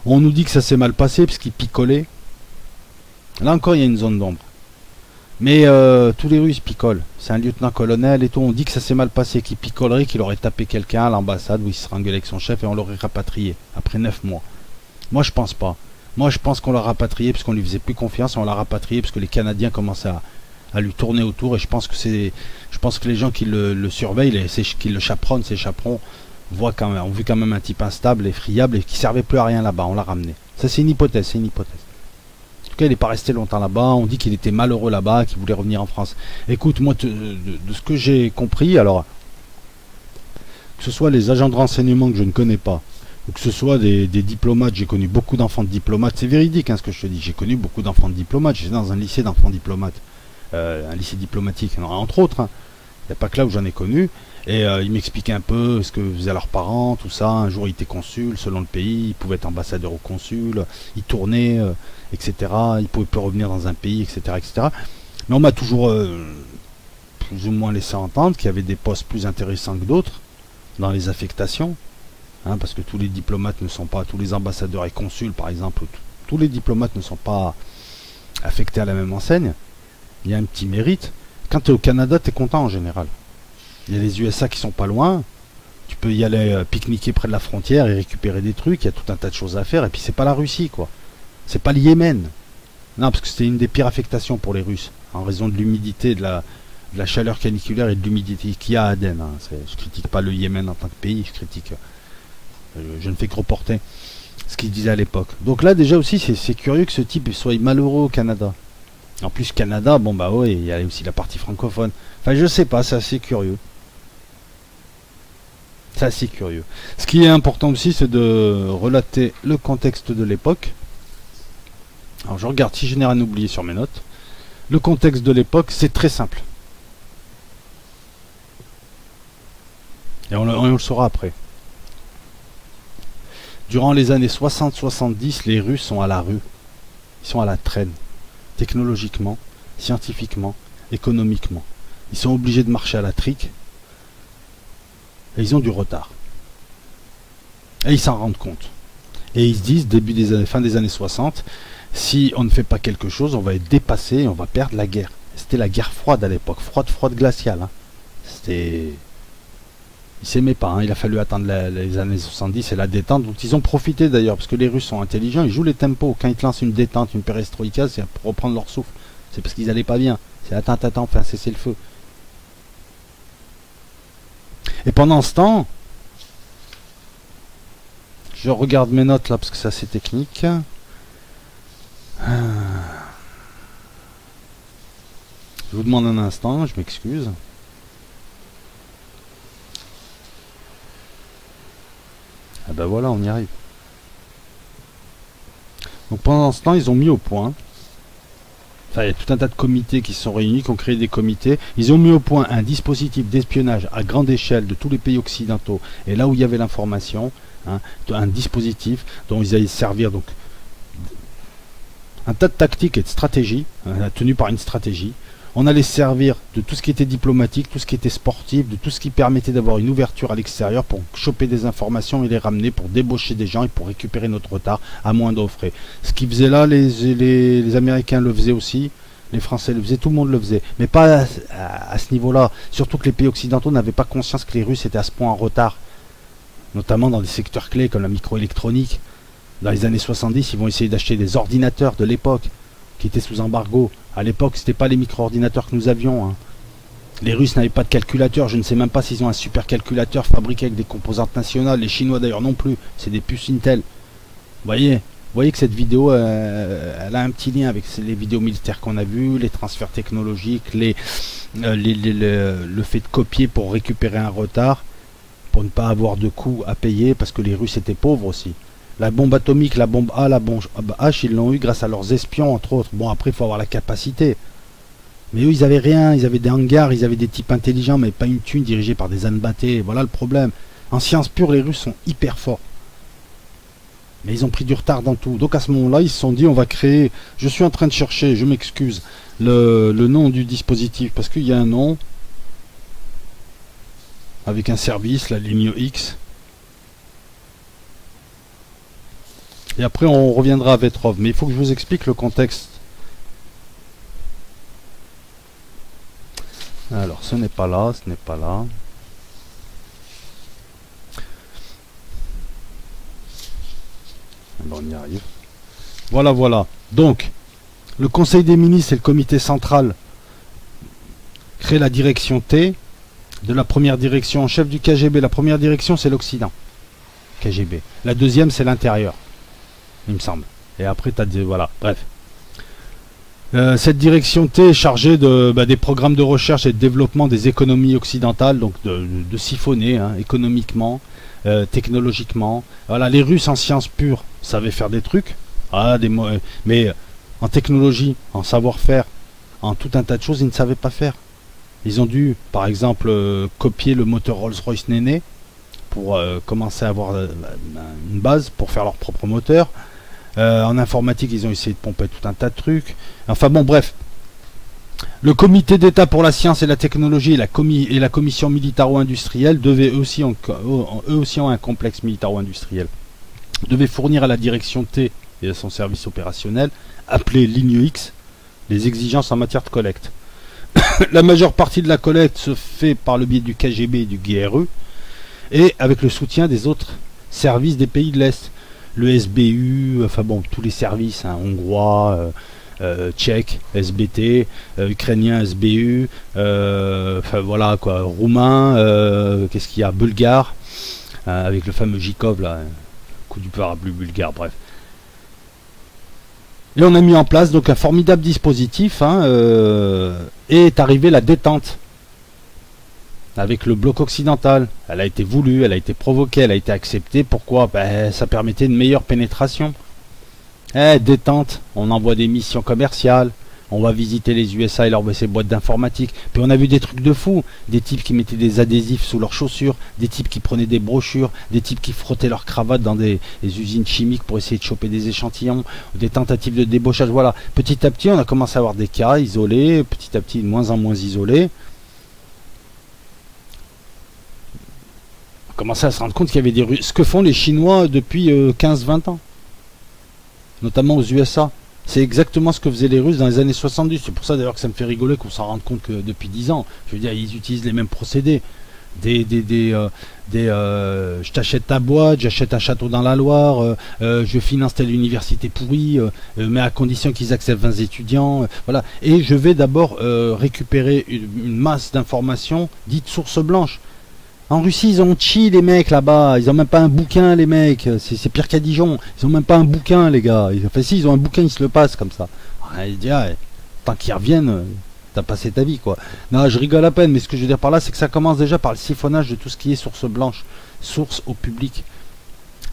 On nous dit que ça s'est mal passé parce qu'il picolait. Là encore, il y a une zone d'ombre. Mais tous les Russes picolent. C'est un lieutenant-colonel et tout. On dit que ça s'est mal passé, qu'il picolerait, qu'il aurait tapé quelqu'un à l'ambassade où il se serait engueulé avec son chef et on l'aurait rapatrié après 9 mois. Moi, je pense pas. Moi, je pense qu'on l'a rapatrié parce qu'on lui faisait plus confiance et on l'a rapatrié parce que les Canadiens commençaient à lui tourner autour. Et je pense que les gens qui le surveillent, qui le chaperonnent, ses chaperons, ont vu quand même un type instable et friable et qui servait plus à rien là-bas. On l'a ramené. Ça, c'est une hypothèse, c'est une hypothèse. En tout cas, il n'est pas resté longtemps là-bas. On dit qu'il était malheureux là-bas, qu'il voulait revenir en France. Écoute, moi, de ce que j'ai compris, alors, que ce soit les agents de renseignement que je ne connais pas, ou que ce soit des diplomates, j'ai connu beaucoup d'enfants de diplomates, c'est véridique hein, ce que je te dis, j'ai connu beaucoup d'enfants de diplomates, j'étais dans un lycée d'enfants diplomates, un lycée diplomatique, entre autres, hein. Il n'y a pas que là où j'en ai connu, et ils m'expliquaient un peu ce que faisaient leurs parents, tout ça, un jour ils étaient consuls selon le pays, ils pouvaient être ambassadeurs ou consuls, ils tournaient, etc., ils pouvaient plus revenir dans un pays, etc., etc. Mais on m'a toujours plus ou moins laissé entendre qu'il y avait des postes plus intéressants que d'autres dans les affectations. Hein, parce que tous les diplomates ne sont pas, tous les ambassadeurs et consuls par exemple, tous les diplomates ne sont pas affectés à la même enseigne. Il y a un petit mérite. Quand tu es au Canada, tu es content en général. Il y a les USA qui sont pas loin. Tu peux y aller pique-niquer près de la frontière et récupérer des trucs. Il y a tout un tas de choses à faire. Et puis c'est pas la Russie, quoi. C'est pas le Yémen. Non, parce que c'était une des pires affectations pour les Russes, en raison de l'humidité, de la chaleur caniculaire et de l'humidité qu'il y a à Aden. Hein. Je critique pas le Yémen en tant que pays, je critique... Je ne fais que reporter ce qu'il disait à l'époque. Donc là déjà aussi c'est curieux que ce type soit malheureux au Canada. En plus Canada, bon bah ouais, il y a aussi la partie francophone. Enfin je sais pas, c'est assez curieux. C'est assez curieux. Ce qui est important aussi c'est de relater le contexte de l'époque. Alors je regarde si je n'ai rien oublié sur mes notes. Le contexte de l'époque c'est très simple. Et on le saura après. Durant les années 60-70, les Russes sont à la rue. Ils sont à la traîne. Technologiquement, scientifiquement, économiquement. Ils sont obligés de marcher à la trique. Et ils ont du retard. Et ils s'en rendent compte. Et ils se disent, fin des années 60, si on ne fait pas quelque chose, on va être dépassé et on va perdre la guerre. C'était la guerre froide à l'époque. Froide glaciale. Hein. C'était... Ils s'aimaient pas, hein. Il a fallu attendre les années 70 et la détente, dont ils ont profité d'ailleurs, parce que les Russes sont intelligents, ils jouent les tempos. Quand ils te lancent une détente, une perestroïka, c'est pour reprendre leur souffle. C'est parce qu'ils allaient pas bien. C'est attends, enfin cesser le feu. Et pendant ce temps, je regarde mes notes là, parce que c'est assez technique. Je vous demande un instant, je m'excuse. Ah ben voilà, on y arrive. Donc pendant ce temps, ils ont mis au point, enfin il y a tout un tas de comités qui se sont réunis, qui ont créé des comités, ils ont mis au point un dispositif d'espionnage à grande échelle de tous les pays occidentaux, et là où il y avait l'information, hein, un dispositif dont ils allaient servir, donc un tas de tactiques et de stratégies, hein, tenues par une stratégie. On allait se servir de tout ce qui était diplomatique, tout ce qui était sportif, de tout ce qui permettait d'avoir une ouverture à l'extérieur pour choper des informations et les ramener, pour débaucher des gens et pour récupérer notre retard à moindre frais. Ce qu'ils faisaient là, les Américains le faisaient aussi, les Français le faisaient, tout le monde le faisait. Mais pas à ce niveau-là. Surtout que les pays occidentaux n'avaient pas conscience que les Russes étaient à ce point en retard. Notamment dans des secteurs clés comme la microélectronique. Dans les années 70, ils vont essayer d'acheter des ordinateurs de l'époque qui étaient sous embargo. À l'époque, c'était pas les micro-ordinateurs que nous avions. Hein. Les Russes n'avaient pas de calculateur. Je ne sais même pas s'ils ont un supercalculateur fabriqué avec des composantes nationales. Les Chinois d'ailleurs non plus. C'est des puces Intel. Vous voyez que cette vidéo, elle a un petit lien avec les vidéos militaires qu'on a vues, les transferts technologiques, le fait de copier pour récupérer un retard, pour ne pas avoir de coûts à payer, parce que les Russes étaient pauvres aussi. La bombe atomique, la bombe A, la bombe H, ils l'ont eu grâce à leurs espions, entre autres. Bon, après, il faut avoir la capacité. Mais eux, ils avaient rien. Ils avaient des hangars, ils avaient des types intelligents, mais pas une thune dirigée par des ânes battés. Voilà le problème. En sciences pures, les Russes sont hyper forts. Mais ils ont pris du retard dans tout. Donc à ce moment-là, ils se sont dit, on va créer... Je suis en train de chercher, je m'excuse, le nom du dispositif, parce qu'il y a un nom, avec un service, la ligne X. Et après, on reviendra à Vetrov. Mais il faut que je vous explique le contexte. Alors, ce n'est pas là, ce n'est pas là. Bon, on y arrive. Voilà, voilà. Donc, le Conseil des ministres et le comité central créent la direction T de la première direction en chef du KGB. La première direction, c'est l'Occident. KGB. La deuxième, c'est l'intérieur. Il me semble. Et après, tu as des... Voilà, bref. Cette direction T est chargée des programmes de recherche et de développement des économies occidentales, donc de siphonner économiquement, technologiquement. Voilà, les Russes en sciences pures savaient faire des trucs, mais en technologie, en savoir-faire, en tout un tas de choses, ils ne savaient pas faire. Ils ont dû, par exemple, copier le moteur Rolls-Royce Néné pour commencer à avoir une base pour faire leur propre moteur. En informatique, ils ont essayé de pomper tout un tas de trucs. Enfin bon, bref. Le comité d'État pour la science et la technologie et la commission militaro-industrielle devaient eux aussi ont un complexe militaro-industriel. Devaient fournir à la direction T et à son service opérationnel, appelé ligne X, les exigences en matière de collecte. La majeure partie de la collecte se fait par le biais du KGB et du GRU et avec le soutien des autres services des pays de l'Est. Le SBU, enfin bon, tous les services, hongrois, tchèques, SBT, ukrainien, SBU, enfin voilà quoi, roumain, qu'est-ce qu'il y a, bulgare, avec le fameux Jikov là, coup du parapluie bulgare, bref. Et on a mis en place donc un formidable dispositif, et est arrivée la détente avec le bloc occidental. Elle a été voulue, elle a été provoquée, elle a été acceptée. Pourquoi? Ça permettait une meilleure pénétration. Détente, on envoie des missions commerciales, on va visiter les USA et leur ces boîtes d'informatique. Puis on a vu des trucs de fou, des types qui mettaient des adhésifs sous leurs chaussures, des types qui prenaient des brochures, des types qui frottaient leurs cravates dans des usines chimiques pour essayer de choper des échantillons, des tentatives de débauchage. Voilà, petit à petit on a commencé à avoir des cas isolés, petit à petit de moins en moins isolés. Commencer à se rendre compte qu'il y avait des Russes. Ce que font les Chinois depuis 15-20 ans. Notamment aux USA. C'est exactement ce que faisaient les Russes dans les années 70. C'est pour ça d'ailleurs que ça me fait rigoler qu'on s'en rende compte que depuis 10 ans. Je veux dire, ils utilisent les mêmes procédés. Je t'achète ta boîte, j'achète un château dans la Loire, je finance telle université pourrie, mais à condition qu'ils acceptent 20 étudiants. Voilà. Et je vais d'abord récupérer une masse d'informations dites sources blanches. En Russie, ils ont chi les mecs là-bas, ils ont même pas un bouquin les mecs, c'est pire qu'à Dijon, ils ont même pas un bouquin les gars, enfin si ils ont un bouquin ils se le passent comme ça. Ils disent, tant qu'ils reviennent, t'as passé ta vie quoi. Non, je rigole à peine, mais ce que je veux dire par là c'est que ça commence déjà par le siphonnage de tout ce qui est source blanche, source au public,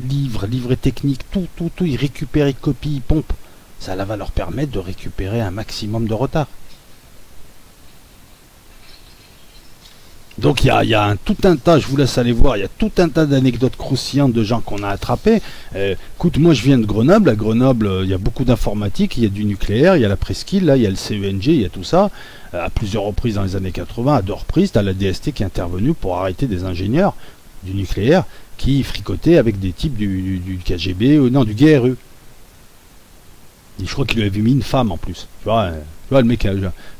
livres et techniques, tout, ils récupèrent, ils copient, ils pompent. Ça va leur permettre de récupérer un maximum de retard. Donc il y a tout un tas, je vous laisse aller voir, il y a tout un tas d'anecdotes croustillantes de gens qu'on a attrapés. Écoute, moi je viens de Grenoble, à Grenoble il y a beaucoup d'informatique, il y a du nucléaire, il y a la presqu'île, là il y a le CENG, il y a tout ça. À plusieurs reprises dans les années 80, à deux reprises, tu as la DST qui est intervenue pour arrêter des ingénieurs du nucléaire qui fricotaient avec des types du KGB, non du GRU. Et je crois qu'il lui avait mis une femme en plus, tu vois le mec,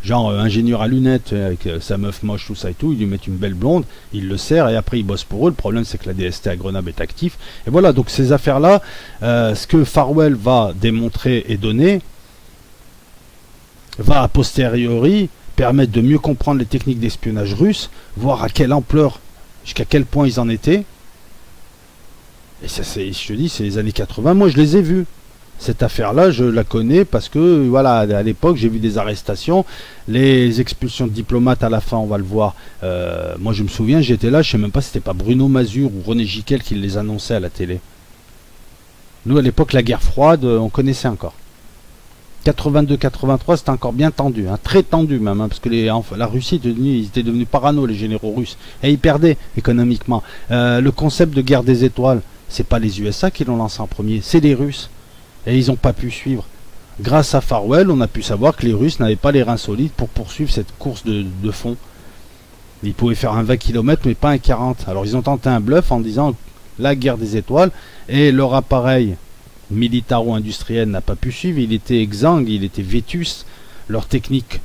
genre ingénieur à lunettes, avec sa meuf moche, tout ça et tout, ils lui mettent une belle blonde, il le sert et après il bosse pour eux. Le problème c'est que la DST à Grenoble est actif. Et voilà, donc ces affaires-là, ce que Farwell va démontrer et donner, va a posteriori permettre de mieux comprendre les techniques d'espionnage russe, voir à quelle ampleur, jusqu'à quel point ils en étaient. Et ça, je te dis, c'est les années 80, moi je les ai vus. Cette affaire-là, je la connais parce que, voilà, à l'époque, j'ai vu des arrestations, les expulsions de diplomates à la fin, on va le voir. Moi, je me souviens, j'étais là, je sais même pas si c'était pas Bruno Mazur ou René Giquel qui les annonçait à la télé. Nous, à l'époque, la guerre froide, on connaissait encore. 82-83, c'était encore bien tendu, hein, très tendu même, hein, parce que la Russie ils étaient devenus parano, les généraux russes, et ils perdaient économiquement. Le concept de guerre des étoiles, c'est pas les USA qui l'ont lancé en premier, c'est les Russes, et ils n'ont pas pu suivre. Grâce à Farwell, on a pu savoir que les Russes n'avaient pas les reins solides pour poursuivre cette course de fond. Ils pouvaient faire un 20 km, mais pas un 40. Alors ils ont tenté un bluff en disant la guerre des étoiles, et leur appareil militaro-industriel n'a pas pu suivre, il était exsangue, il était vétus, leur technique,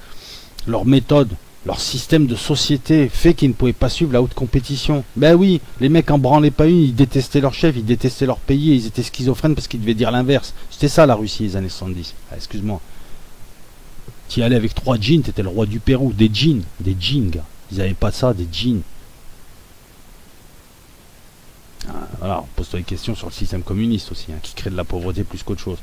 leur méthode, leur système de société fait qu'ils ne pouvaient pas suivre la haute compétition. Ben oui, les mecs en branlaient pas une, ils détestaient leur chef, ils détestaient leur pays, ils étaient schizophrènes parce qu'ils devaient dire l'inverse. C'était ça la Russie les années 70. Ah, excuse-moi. Tu y allais avec 3 jeans, t'étais le roi du Pérou, des jeans, gars. Ils n'avaient pas ça, des jeans. Voilà, on pose-toi des questions sur le système communiste aussi, hein, qui crée de la pauvreté plus qu'autre chose.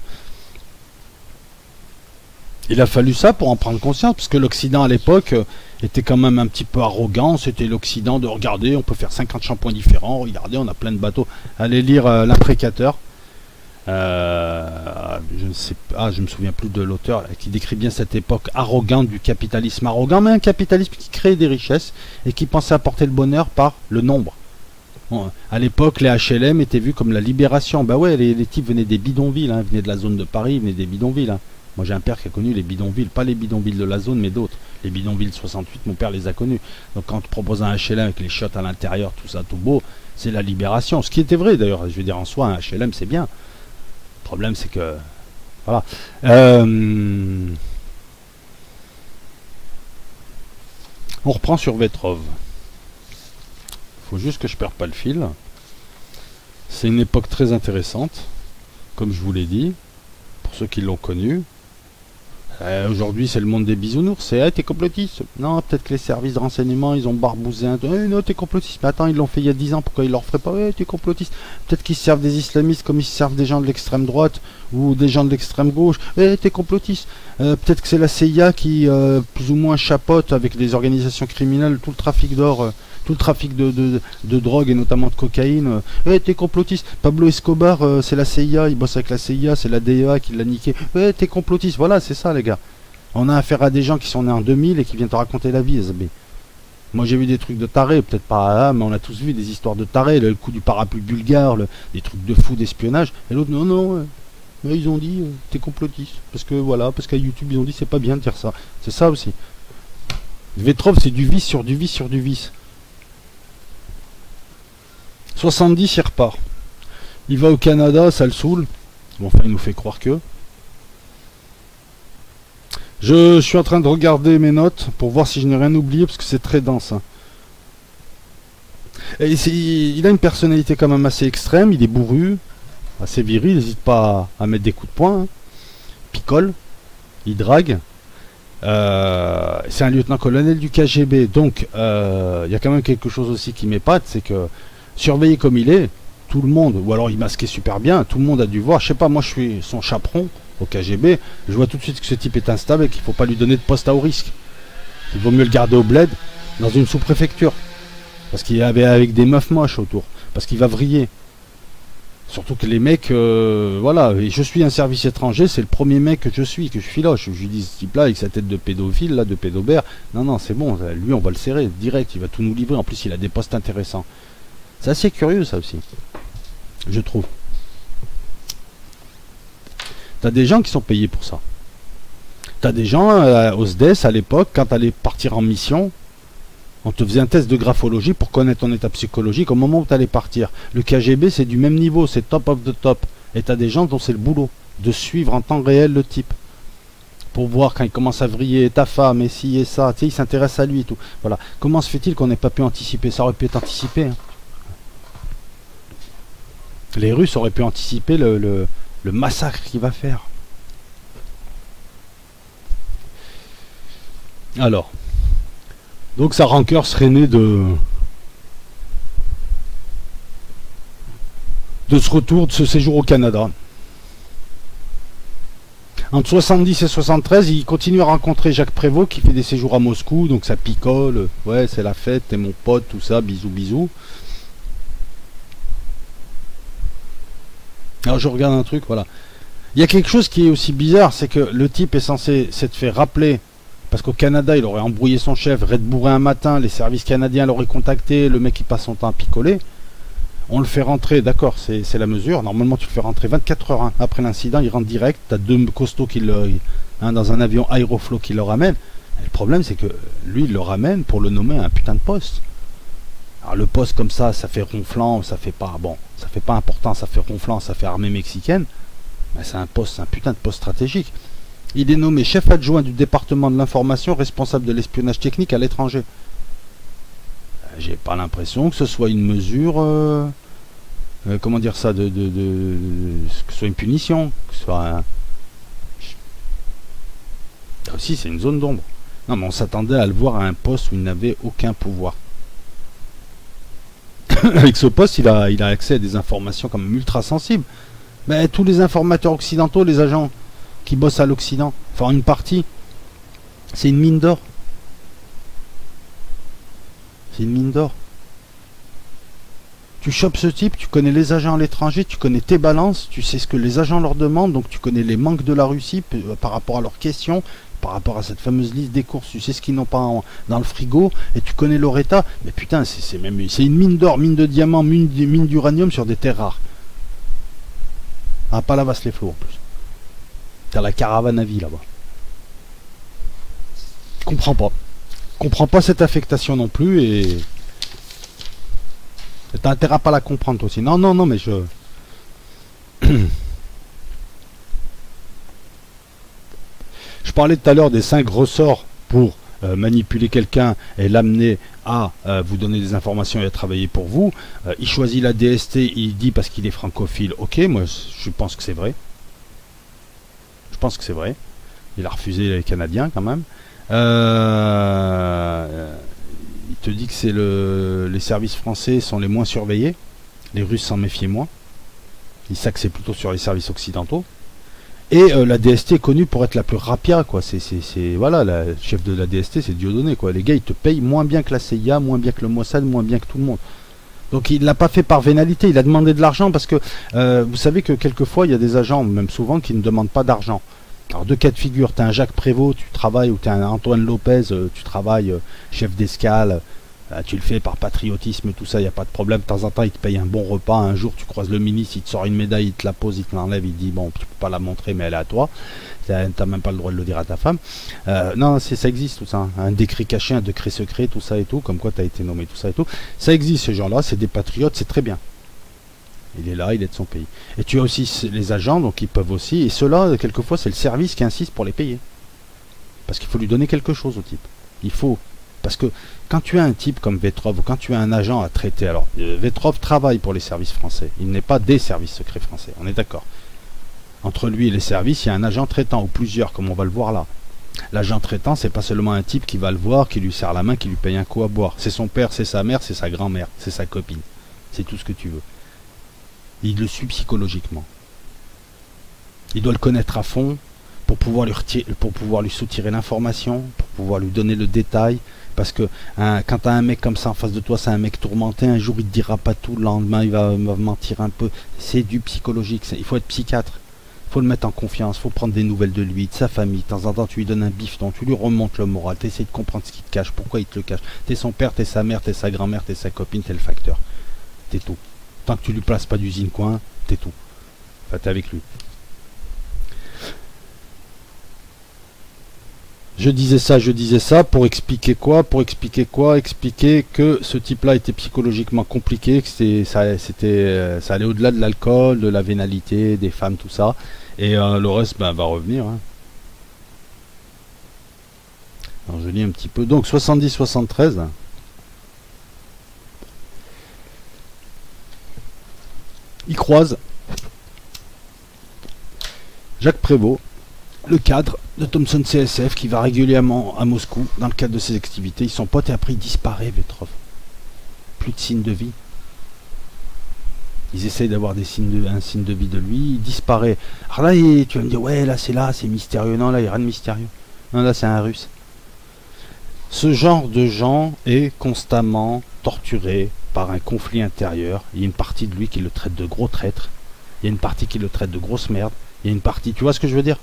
Il a fallu ça pour en prendre conscience, parce que l'Occident à l'époque était quand même un petit peu arrogant. C'était l'Occident de regarder, on peut faire 50 shampoings différents, regardez, on a plein de bateaux. Allez lire l'imprécateur. Je me souviens plus de l'auteur qui décrit bien cette époque arrogante du capitalisme arrogant, mais un capitalisme qui crée des richesses et qui pensait apporter le bonheur par le nombre. Bon, à l'époque, les HLM étaient vus comme la libération. Bah ouais, les types venaient des bidonvilles, hein, venaient de la zone de Paris, venaient des bidonvilles. Hein. Moi j'ai un père qui a connu les bidonvilles, pas les bidonvilles de la zone, mais d'autres. Les bidonvilles 68, mon père les a connus. Donc quand on te propose un HLM avec les chiottes à l'intérieur, tout ça, tout beau, c'est la libération. Ce qui était vrai d'ailleurs, je veux dire en soi, un HLM c'est bien. Le problème c'est que... Voilà. On reprend sur Vetrov. Faut juste que je perde pas le fil. C'est une époque très intéressante, comme je vous l'ai dit, pour ceux qui l'ont connu. Aujourd'hui, c'est le monde des bisounours. C'est hey, t'es complotiste. Non, peut-être que les services de renseignement, ils ont barbousé un. Hey, non, t'es complotiste. Mais attends, ils l'ont fait il y a 10 ans. Pourquoi ils leur feraient pas? Hey, t'es complotiste. Peut-être qu'ils servent des islamistes comme ils servent des gens de l'extrême droite ou des gens de l'extrême gauche. Hey, t'es complotiste. Peut-être que c'est la CIA qui, plus ou moins, chapeaute avec des organisations criminelles tout le trafic d'or. Tout le trafic de drogue et notamment de cocaïne. T'es complotiste. Pablo Escobar, c'est la CIA, il bosse avec la CIA, c'est la DEA qui l'a niqué. T'es complotiste. Voilà, c'est ça, les gars. On a affaire à des gens qui sont nés en 2000 et qui viennent te raconter la vie, SB. Moi, j'ai vu des trucs de tarés, peut-être pas, mais on a tous vu des histoires de tarés, le coup du parapluie bulgare, des trucs de fou d'espionnage. Et l'autre, non, mais ils ont dit, t'es complotiste. Parce que, voilà, parce qu'à YouTube, ils ont dit, c'est pas bien de dire ça. C'est ça aussi. Vetrov, c'est du vice sur du vice sur du vice. 70, il repart. Il va au Canada, ça le saoule. Bon, enfin, il nous fait croire que. Je suis en train de regarder mes notes pour voir si je n'ai rien oublié, parce que c'est très dense. Hein. Et il a une personnalité quand même assez extrême, il est bourru, assez viril, il n'hésite pas à mettre des coups de poing. Hein. Picole, il drague. C'est un lieutenant-colonel du KGB, donc il y a quand même quelque chose aussi qui m'épate, c'est que surveillé comme il est, tout le monde, ou alors il masquait super bien, tout le monde a dû voir, je sais pas, moi je suis son chaperon au KGB, je vois tout de suite que ce type est instable et qu'il faut pas lui donner de poste à haut risque. Il vaut mieux le garder au bled, dans une sous-préfecture, parce qu'il est avec des meufs moches autour, parce qu'il va vriller. Surtout que les mecs, voilà, et je suis un service étranger, c'est le premier mec que je suis là, je lui dis ce type-là avec sa tête de pédophile, là, de pédobère, non, c'est bon, lui on va le serrer, direct, il va tout nous livrer, en plus il a des postes intéressants. C'est assez curieux ça aussi, je trouve. T'as des gens qui sont payés pour ça. T'as des gens au SDES à l'époque, quand t'allais partir en mission, on te faisait un test de graphologie pour connaître ton état psychologique au moment où t'allais partir. Le KGB c'est du même niveau, c'est top of the top. Et t'as des gens dont c'est le boulot, de suivre en temps réel le type. Pour voir quand il commence à vriller, ta femme, et ci et ça, tu sais, il s'intéresse à lui et tout. Voilà. Comment se fait-il qu'on n'ait pas pu anticiper? Ça aurait pu être anticipé. Hein. Les Russes auraient pu anticiper le massacre qu'il va faire. Alors, donc sa rancœur serait née de ce retour, de ce séjour au Canada. Entre 70 et 73, il continue à rencontrer Jacques Prévost qui fait des séjours à Moscou, donc ça picole, ouais c'est la fête, t'es mon pote, tout ça, bisous bisous. Alors je regarde un truc, voilà. Il y a quelque chose qui est aussi bizarre, c'est que le type est censé s'être fait rappeler, parce qu'au Canada, il aurait embrouillé son chef, Red bourré un matin, les services canadiens l'auraient contacté, le mec il passe son temps à picoler. On le fait rentrer, d'accord, c'est la mesure. Normalement, tu le fais rentrer 24 heures après l'incident, il rentre direct. Tu as deux costauds dans un avion Aeroflot qui le ramène. Et le problème, c'est que lui, il le ramène pour le nommer à un putain de poste. Alors, le poste comme ça fait ronflant, ça fait pas important, ça fait ronflant, ça fait armée mexicaine. Mais c'est un putain de poste stratégique. Il est nommé chef adjoint du département de l'information, responsable de l'espionnage technique à l'étranger. J'ai pas l'impression que ce soit une mesure, comment dire ça, que ce soit une punition, que ce soit un... Là aussi, c'est une zone d'ombre. Non, mais on s'attendait à le voir à un poste où il n'avait aucun pouvoir. Avec ce poste, il a accès à des informations quand même ultra sensibles. Mais tous les informateurs occidentaux, les agents qui bossent à l'Occident, enfin une partie, c'est une mine d'or. C'est une mine d'or. Tu chopes ce type, tu connais les agents à l'étranger, tu connais tes balances, tu sais ce que les agents leur demandent, donc tu connais les manques de la Russie par rapport à leurs questions, par rapport à cette fameuse liste des courses, tu sais ce qu'ils n'ont pas dans le frigo, et tu connais leur état. Mais putain, c'est une mine d'or, mine de diamants, mine d'uranium sur des terres rares. Ah, pas la Vasse-les-Flots en plus. T'as la caravane à vie là-bas. Comprends pas. Comprends pas cette affectation non plus et... T'as intérêt à pas la comprendre toi aussi. Non, non, non, mais je... Je parlais tout à l'heure des 5 ressorts pour manipuler quelqu'un et l'amener à vous donner des informations et à travailler pour vous. Il choisit la DST, il dit parce qu'il est francophile. Ok, moi je pense que c'est vrai. Je pense que c'est vrai. Il a refusé les Canadiens quand même. Il te dit que c'est les services français sont les moins surveillés. Les Russes s'en méfient moins. Ils s'axent plutôt sur les services occidentaux. Et la DST est connue pour être la plus rapide, quoi. Voilà, le chef de la DST, c'est Dieudonné, quoi. Les gars, ils te payent moins bien que la CIA, moins bien que le Mossad, moins bien que tout le monde. Donc il l'a pas fait par vénalité, il a demandé de l'argent parce que vous savez que quelquefois il y a des agents, même souvent, qui ne demandent pas d'argent. Alors deux cas de figure, tu as un Jacques Prévost, tu travailles, ou tu as un Antoine Lopez, tu travailles chef d'escale, tu le fais par patriotisme, tout ça, il n'y a pas de problème. De temps en temps, il te paye un bon repas. Un jour, tu croises le ministre, il te sort une médaille, il te la pose, il te l'enlève, il te dit, bon, tu peux pas la montrer, mais elle est à toi. Tu n'as même pas le droit de le dire à ta femme. Non, ça existe tout ça. Hein. Un décret caché, un décret secret, tout ça et tout, comme quoi tu as été nommé, tout ça et tout. Ça existe, ces gens-là, c'est des patriotes, c'est très bien. Il est là, il est de son pays. Et tu as aussi les agents, donc ils peuvent aussi, et ceux-là, quelquefois, c'est le service qui insiste pour les payer. Parce qu'il faut lui donner quelque chose au type. Il faut. Parce que quand tu as un type comme Vetrov, ou quand tu as un agent à traiter, alors Vetrov travaille pour les services français, il n'est pas des services secrets français, on est d'accord. Entre lui et les services, il y a un agent traitant, ou plusieurs, comme on va le voir là. L'agent traitant, c'est pas seulement un type qui va le voir, qui lui serre la main, qui lui paye un coup à boire. C'est son père, c'est sa mère, c'est sa grand-mère, c'est sa copine. C'est tout ce que tu veux. Il le suit psychologiquement. Il doit le connaître à fond pour pouvoir lui soutirer l'information, pour pouvoir lui donner le détail. Parce que quand tu as un mec comme ça en face de toi, c'est un mec tourmenté, un jour il te dira pas tout, le lendemain il va mentir un peu. C'est du psychologique, il faut être psychiatre. Il faut le mettre en confiance, il faut prendre des nouvelles de lui, de sa famille. De temps en temps, tu lui donnes un bifton, tu lui remontes le moral, tu essaies de comprendre ce qu'il te cache, pourquoi il te le cache. T'es son père, t'es sa mère, t'es sa grand-mère, t'es sa copine, t'es le facteur. T'es tout. Tant que tu lui places pas d'usine coin, t'es tout. Enfin, t'es avec lui. Je disais ça pour expliquer quoi? Expliquer que ce type-là était psychologiquement compliqué, que ça allait au-delà de l'alcool, de la vénalité, des femmes, tout ça. Et le reste va revenir. Hein. Alors je lis un petit peu. Donc 70-73. Il croise Jacques Prévost, le cadre de Thomson CSF qui va régulièrement à Moscou dans le cadre de ses activités. Ils sont potes et après il disparaît, Vetrov. Plus de signes de vie. Ils essayent d'avoir un signe de vie de lui, il disparaît. Alors là, tu vas me dire, ouais, là c'est mystérieux. Non, là il n'y a rien de mystérieux. Non, là c'est un russe. Ce genre de gens est constamment torturé par un conflit intérieur. Il y a une partie de lui qui le traite de gros traître. Il y a une partie qui le traite de grosse merde. Il y a une partie, tu vois ce que je veux dire?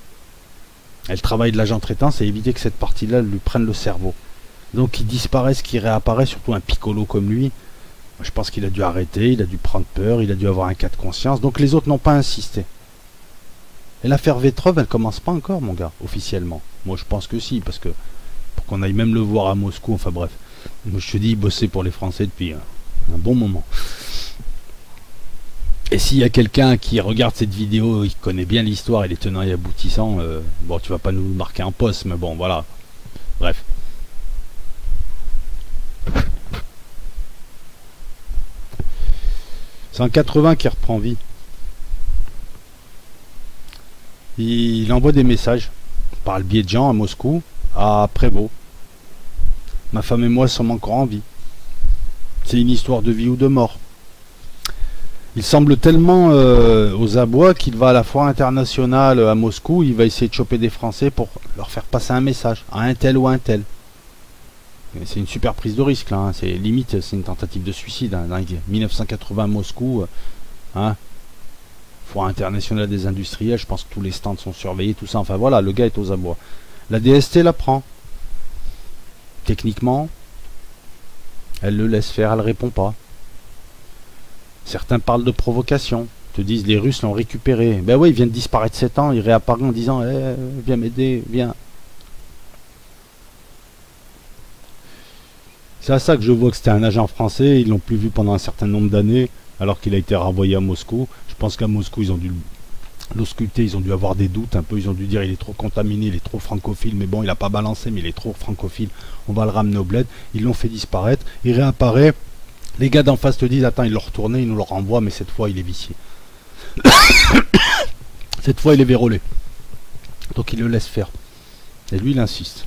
Et le travail de l'agent traitant, c'est éviter que cette partie-là lui prenne le cerveau. Donc qu'il disparaisse, qu'il réapparaisse, surtout un piccolo comme lui. Je pense qu'il a dû arrêter, il a dû prendre peur, il a dû avoir un cas de conscience. Donc les autres n'ont pas insisté. Et l'affaire Vetrov, elle commence pas encore, mon gars, officiellement. Moi, je pense que si, parce que pour qu'on aille même le voir à Moscou, enfin bref. Moi, je te dis, il bossait pour les Français depuis un bon moment. Et s'il y a quelqu'un qui regarde cette vidéo, il connaît bien l'histoire et les tenants et aboutissants, bon, tu vas pas nous marquer un poste, mais bon, voilà. Bref. C'est en 80 qu'il reprend vie. Il envoie des messages par le biais de gens à Moscou, à Prévost. Ma femme et moi sommes encore en vie. C'est une histoire de vie ou de mort. Il semble tellement aux abois qu'il va à la foire internationale à Moscou. Il va essayer de choper des Français pour leur faire passer un message à un tel ou à un tel. C'est une super prise de risque là. Hein. C'est limite, c'est une tentative de suicide. Hein. 1980 Moscou. Hein. Foire internationale des industriels. Je pense que tous les stands sont surveillés, tout ça. Enfin voilà, le gars est aux abois. La DST la prend. Techniquement, elle le laisse faire. Elle répond pas. Certains parlent de provocation, te disent les Russes l'ont récupéré. Ben oui, il vient de disparaître 7 ans, il réapparaît en disant viens m'aider, viens. C'est à ça que je vois que c'était un agent français, ils l'ont plus vu pendant un certain nombre d'années, alors qu'il a été renvoyé à Moscou. Je pense qu'à Moscou, ils ont dû l'ausculter, ils ont dû avoir des doutes un peu, ils ont dû dire il est trop contaminé, il est trop francophile, mais bon, il n'a pas balancé, mais il est trop francophile, on va le ramener au bled. Ils l'ont fait disparaître, il réapparaît. Les gars d'en face te disent attends, il l'a retourné, il nous le renvoie, mais cette fois il est vicié. Cette fois il est vérolé. Donc il le laisse faire. Et lui il insiste.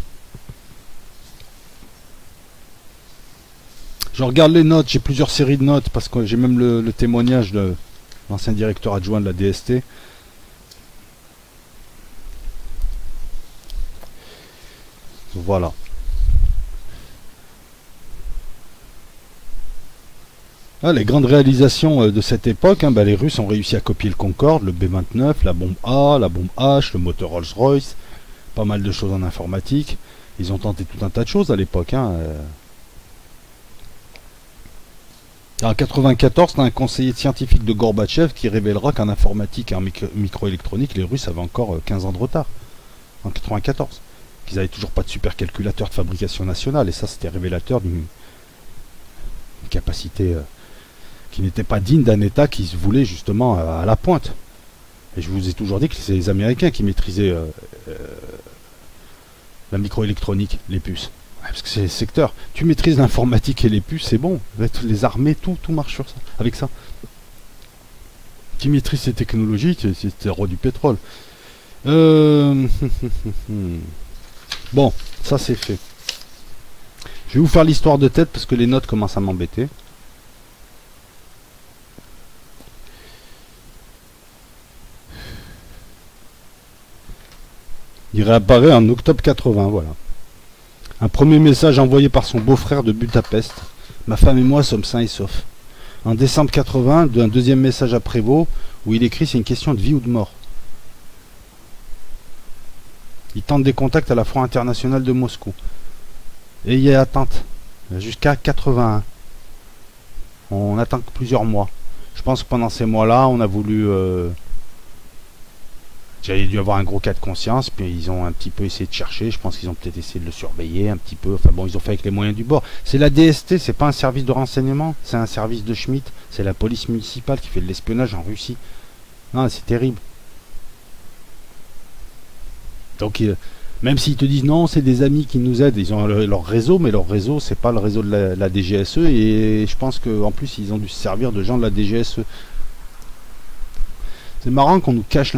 Je regarde les notes, j'ai plusieurs séries de notes, parce que j'ai même le témoignage de l'ancien directeur adjoint de la DST. Voilà. Ah, les grandes réalisations de cette époque, hein, bah, les Russes ont réussi à copier le Concorde, le B-29, la bombe A, la bombe H, le moteur Rolls-Royce, pas mal de choses en informatique. Ils ont tenté tout un tas de choses à l'époque. Hein. En 94, t'as un conseiller scientifique de Gorbatchev qui révélera qu'en informatique et en microélectronique, les Russes avaient encore 15 ans de retard. En 94. Qu'ils n'avaient toujours pas de supercalculateur de fabrication nationale. Et ça, c'était révélateur d'une capacité... qui n'était pas digne d'un État qui se voulait justement à la pointe. Et je vous ai toujours dit que c'est les Américains qui maîtrisaient la microélectronique, les puces. Ouais, parce que c'est le secteur. Tu maîtrises l'informatique et les puces, c'est bon. Les armées, tout marche sur ça, avec ça. Tu maîtrises ces technologies, c'est le roi du pétrole. Bon, ça c'est fait. Je vais vous faire l'histoire de tête parce que les notes commencent à m'embêter. Il réapparaît en octobre 80, voilà. Un premier message envoyé par son beau-frère de Budapest. Ma femme et moi sommes sains et saufs. En décembre 80, un deuxième message à Prévost, où il écrit c'est une question de vie ou de mort. Il tente des contacts à la foire internationale de Moscou. Et il y a attente. Jusqu'à 81. On attend plusieurs mois. Je pense que pendant ces mois-là, on a voulu... J'avais dû avoir un gros cas de conscience, puis ils ont un petit peu essayé de chercher, je pense qu'ils ont peut-être essayé de le surveiller un petit peu, enfin bon, ils ont fait avec les moyens du bord. C'est la DST, c'est pas un service de renseignement, c'est un service de Schmitt, c'est la police municipale qui fait de l'espionnage en Russie. Non, c'est terrible. Donc, même s'ils te disent non, c'est des amis qui nous aident, ils ont leur réseau, mais leur réseau, c'est pas le réseau de la DGSE, et je pense qu'en plus, ils ont dû se servir de gens de la DGSE. C'est marrant qu'on nous cache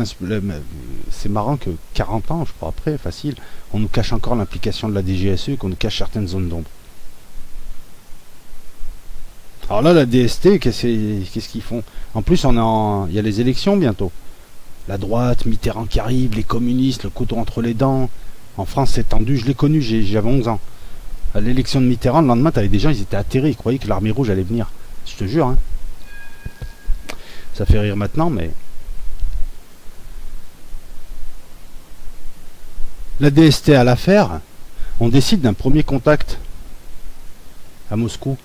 c'est marrant que 40 ans, je crois, après, facile, on nous cache encore l'implication de la DGSE et qu'on nous cache certaines zones d'ombre. Alors là, la DST, qu'est-ce qu'ils font? En plus, il y a les élections bientôt. La droite, Mitterrand qui arrive, les communistes, le couteau entre les dents. En France, c'est tendu, je l'ai connu, j'avais 11 ans. À l'élection de Mitterrand, le lendemain, t'avais des gens, ils étaient atterrés, ils croyaient que l'armée rouge allait venir. Je te jure, hein. Ça fait rire maintenant, mais... La DST à l'affaire, on décide d'un premier contact à Moscou.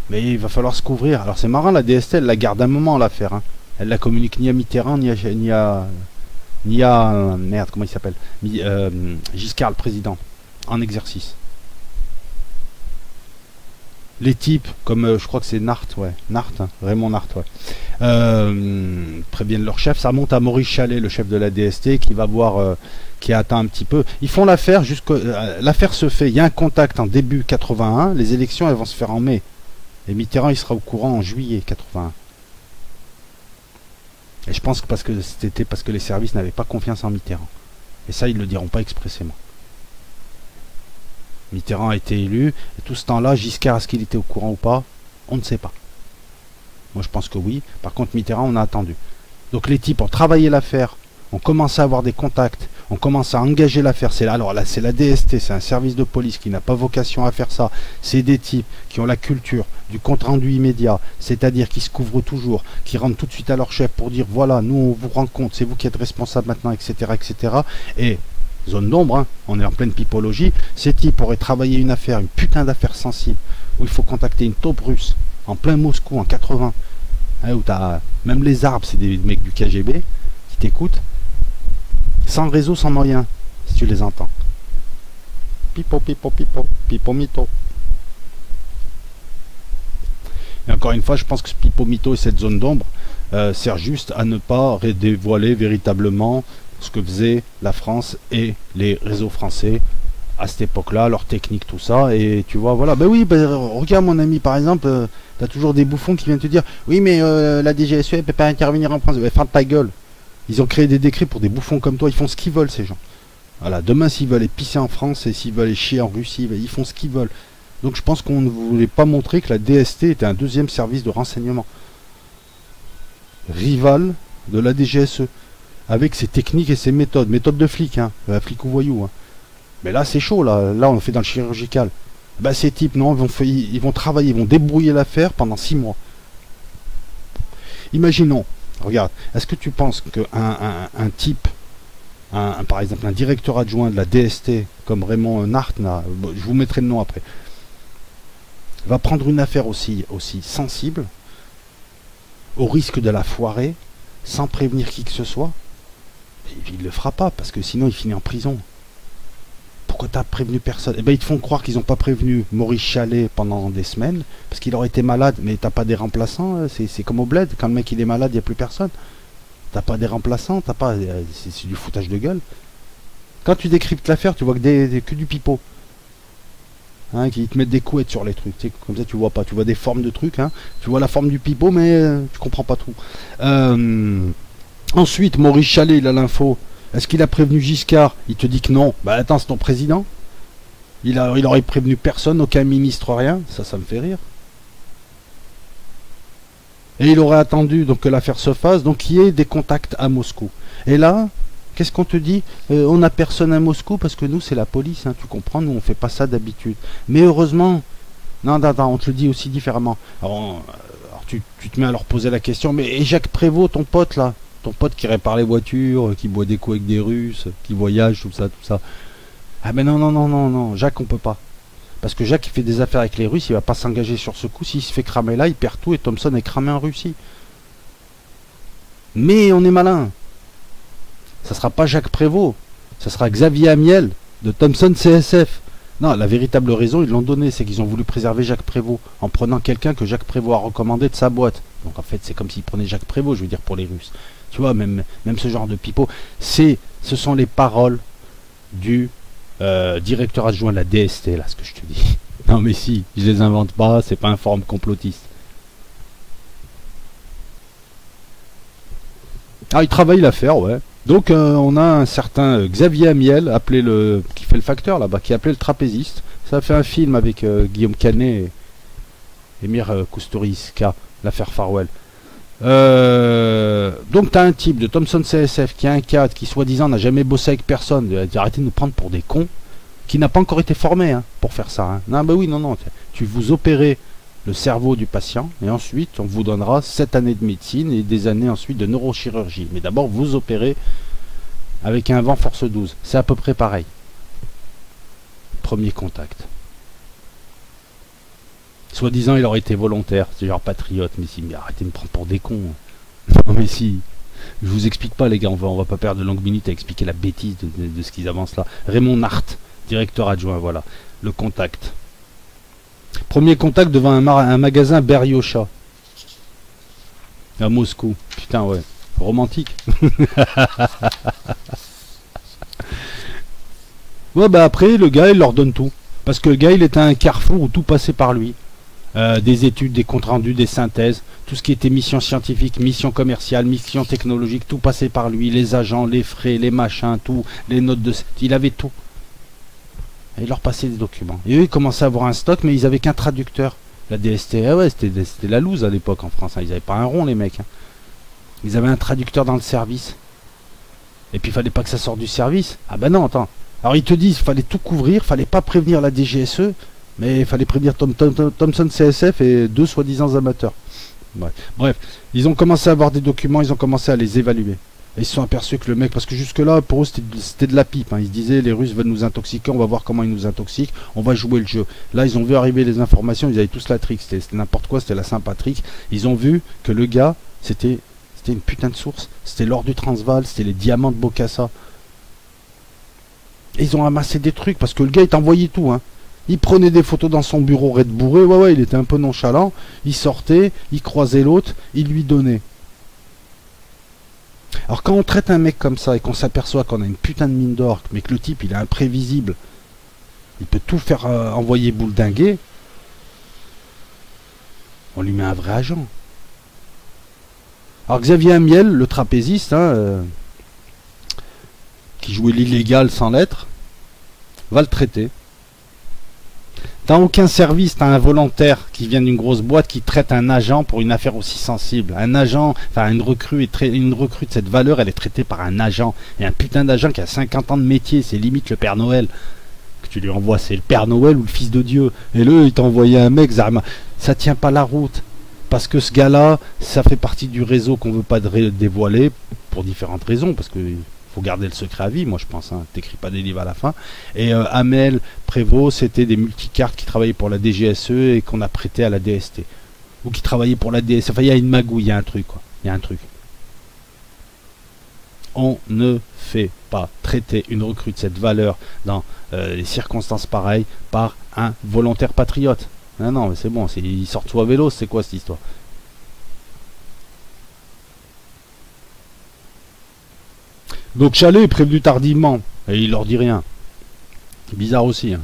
Mais il va falloir se couvrir. Alors c'est marrant, la DST, elle la garde un moment l'affaire. Hein. Elle la communique ni à Mitterrand, ni à merde, comment il s'appelle, Giscard, le président, en exercice. Les types, comme je crois que c'est Nart, ouais, Nart, hein, Raymond Nart, ouais, préviennent leur chef. Ça monte à Maurice Chalet, le chef de la DST, qui va voir, qui a atteint un petit peu. Ils font l'affaire, l'affaire se fait. Il y a un contact en début 81. Les élections, elles vont se faire en mai. Et Mitterrand, il sera au courant en juillet 81. Et je pense que c'était parce que les services n'avaient pas confiance en Mitterrand. Et ça, ils ne le diront pas expressément. Mitterrand a été élu, et tout ce temps-là, Giscard, est-ce qu'il était au courant ou pas? On ne sait pas. Moi, je pense que oui. Par contre, Mitterrand, on a attendu. Donc les types ont travaillé l'affaire, ont commencé à avoir des contacts, ont commencé à engager l'affaire. Alors là, c'est la DST, c'est un service de police qui n'a pas vocation à faire ça. C'est des types qui ont la culture du compte-rendu immédiat, c'est-à-dire qui se couvrent toujours, qui rentrent tout de suite à leur chef pour dire, voilà, nous, on vous rend compte, c'est vous qui êtes responsable maintenant, etc., etc. Et zone d'ombre, hein, on est en pleine pipologie, ces types auraient travaillé une affaire, une putain d'affaire sensible, où il faut contacter une taupe russe, en plein Moscou, en 80, hein, où t'as même les arbres, c'est des mecs du KGB, qui t'écoutent, sans réseau, sans moyen, si tu les entends. Pipo, pipo, pipo, pipo, mito. Et encore une fois, je pense que ce pipo, mito et cette zone d'ombre sert juste à ne pas dévoiler véritablement ce que faisait la France et les réseaux français à cette époque-là, leur technique, tout ça, et tu vois, voilà, ben oui, regarde mon ami, par exemple, t'as toujours des bouffons qui viennent te dire, oui, mais la DGSE, elle peut pas intervenir en France, ferme ta gueule. Ils ont créé des décrets pour des bouffons comme toi, ils font ce qu'ils veulent, ces gens. Voilà, demain, s'ils veulent aller pisser en France, et s'ils veulent aller chier en Russie, ils font ce qu'ils veulent. Donc je pense qu'on ne voulait pas montrer que la DST était un deuxième service de renseignement. Rival de la DGSE. Avec ses techniques et ses méthodes. Méthode de flic, hein. Flic ou voyou. Hein. Mais là, c'est chaud, là. Là, on fait dans le chirurgical. Bah, ces types, non, ils vont travailler, ils vont débrouiller l'affaire pendant 6 mois. Imaginons, regarde, est-ce que tu penses qu'un type, par exemple, un directeur adjoint de la DST, comme Raymond Nart, je vous mettrai le nom après, va prendre une affaire aussi sensible, au risque de la foirer, sans prévenir qui que ce soit? Il ne le fera pas, parce que sinon il finit en prison. Pourquoi t'as prévenu personne? Eh ben ils te font croire qu'ils n'ont pas prévenu Maurice Chalet pendant des semaines, parce qu'il aurait été malade, mais t'as pas des remplaçants, c'est comme au bled, quand le mec il est malade, il n'y a plus personne. T'as pas des remplaçants, t'as pas. C'est du foutage de gueule. Quand tu décryptes l'affaire, tu vois que du pipeau. Hein, qui te mettent des couettes sur les trucs, tu sais, comme ça tu vois pas, tu vois des formes de trucs, hein, tu vois la forme du pipeau, mais tu comprends pas tout. Ensuite, Maurice Chalet, il a l'info. Est-ce qu'il a prévenu Giscard? Il te dit que non. Bah attends, c'est ton président. Il aurait prévenu personne, aucun ministre, rien. Ça me fait rire. Et il aurait attendu donc que l'affaire se fasse, donc qu'il y ait des contacts à Moscou. Et là, qu'est-ce qu'on te dit? On n'a personne à Moscou parce que nous, c'est la police, hein, tu comprends, nous, on fait pas ça d'habitude. Mais heureusement, non, on te le dit aussi différemment. Alors tu te mets à leur poser la question, mais et Jacques Prévost, ton pote là? Ton pote qui répare les voitures, qui boit des coups avec des Russes, qui voyage, tout ça. Ah mais non, Jacques on peut pas. Parce que Jacques il fait des affaires avec les Russes, il va pas s'engager sur ce coup, s'il se fait cramer là, il perd tout et Thompson est cramé en Russie. Mais on est malin. Ça sera pas Jacques Prévost, ça sera Xavier Amiel de Thompson CSF. Non, la véritable raison, ils l'ont donné, c'est qu'ils ont voulu préserver Jacques Prévost en prenant quelqu'un que Jacques Prévost a recommandé de sa boîte. Donc en fait, c'est comme s'ils prenaient Jacques Prévost, je veux dire, pour les Russes. Tu vois, même ce genre de pipeau, ce sont les paroles du directeur adjoint de la DST, là, ce que je te dis. Non mais si, je les invente pas, c'est pas un forum complotiste. Ah, il travaille l'affaire, ouais. Donc on a un certain Xavier Amiel, qui fait le facteur là-bas, qui est appelé le trapéziste. Ça a fait un film avec Guillaume Canet et Emir Kusturica, l'affaire Farwell. Donc tu as un type de Thompson CSF qui a un cadre qui soi-disant n'a jamais bossé avec personne, arrêtez de nous prendre pour des cons, qui n'a pas encore été formé hein, pour faire ça. Hein. Non, bah oui, non, tu vous opérez le cerveau du patient et ensuite on vous donnera 7 années de médecine et des années ensuite de neurochirurgie. Mais d'abord vous opérez avec un vent force 12. C'est à peu près pareil. Premier contact. Soi-disant, il aurait été volontaire. C'est genre patriote. Mais si, mais arrêtez de me prendre pour des cons. Non, mais si. Je vous explique pas, les gars. On va pas perdre de longues minutes à expliquer la bêtise de ce qu'ils avancent là. Raymond Nart, directeur adjoint, voilà. Le contact. Premier contact devant un magasin Beriocha. À Moscou. Putain, ouais. Romantique. Ouais, bah après, le gars, il leur donne tout. Parce que le gars, il était à un carrefour où tout passait par lui. Des études, des comptes rendus, des synthèses, tout ce qui était mission scientifique, mission commerciale, mission technologique, tout passait par lui. Les agents, les frais, les machins, tout, les notes de... Il avait tout. Et il leur passait des documents. Et eux, ils commençaient à avoir un stock, mais ils avaient qu'un traducteur. La DST, ah ouais, c'était la loose à l'époque en France. Hein. Ils n'avaient pas un rond, les mecs. Hein. Ils avaient un traducteur dans le service. Et puis, il fallait pas que ça sorte du service. Ah ben non, attends. Alors, ils te disent, il fallait tout couvrir, il fallait pas prévenir la DGSE, mais il fallait prévenir Thomson CSF et deux soi-disant amateurs. Bref, ils ont commencé à avoir des documents, ils ont commencé à les évaluer. Et ils se sont aperçus que le mec, parce que jusque-là, pour eux, c'était de la pipe. Hein. Ils se disaient, les Russes veulent nous intoxiquer, on va voir comment ils nous intoxiquent, on va jouer le jeu. Là, ils ont vu arriver les informations, ils avaient tous la trick, c'était n'importe quoi, c'était la Saint-Patrick. Ils ont vu que le gars, c'était une putain de source. C'était l'or du Transvaal, c'était les diamants de Bokassa. Et ils ont amassé des trucs, parce que le gars, il t'envoyait tout, hein. Il prenait des photos dans son bureau raide bourré, ouais, il était un peu nonchalant. Il sortait, il croisait l'autre, il lui donnait. Alors quand on traite un mec comme ça et qu'on s'aperçoit qu'on a une putain de mine d'or, mais que le type il est imprévisible, il peut tout faire envoyer boule dinguer, on lui met un vrai agent. Alors Xavier Amiel, le trapéziste, hein, qui jouait l'illégal sans lettres, va le traiter. T'as aucun service, t'as un volontaire qui vient d'une grosse boîte qui traite un agent pour une affaire aussi sensible. Un agent, enfin une recrue de cette valeur, elle est traitée par un agent. Et un putain d'agent qui a 50 ans de métier, c'est limite le Père Noël. Que tu lui envoies, c'est le Père Noël ou le Fils de Dieu. Et là, il t'a envoyé un mec, ça tient pas la route. Parce que ce gars-là, ça fait partie du réseau qu'on veut pas dévoiler, pour différentes raisons, parce que... faut garder le secret à vie, moi je pense, hein. T'écris pas des livres à la fin. Et Amel, Prévost, c'était des multicartes qui travaillaient pour la DGSE et qu'on a prêté à la DST. Ou qui travaillaient pour la DST. Enfin, il y a une magouille, il y a un truc, quoi. Il y a un truc. On ne fait pas traiter une recrue de cette valeur dans les circonstances pareilles par un volontaire patriote. Non, non, mais c'est bon, il sort soit à vélo, c'est quoi cette histoire? Donc Chalet est prévenu tardivement, et il leur dit rien. Bizarre aussi. Hein.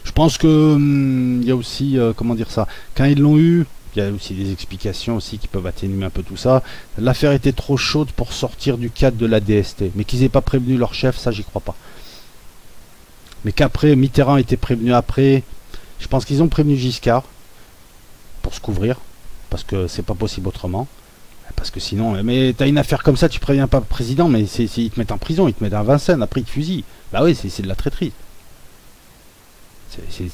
Je pense que il y a aussi, comment dire ça, quand ils l'ont eu, il y a aussi des explications aussi qui peuvent atténuer un peu tout ça. L'affaire était trop chaude pour sortir du cadre de la DST. Mais qu'ils n'aient pas prévenu leur chef, ça j'y crois pas. Mais qu'après, Mitterrand était prévenu après, je pense qu'ils ont prévenu Giscard, pour se couvrir. Parce que c'est pas possible autrement. Parce que sinon, mais t'as une affaire comme ça, tu préviens pas le président, mais ils te mettent en prison, ils te mettent à Vincennes, après ils te fusillent. Bah oui, c'est de la traîtrise.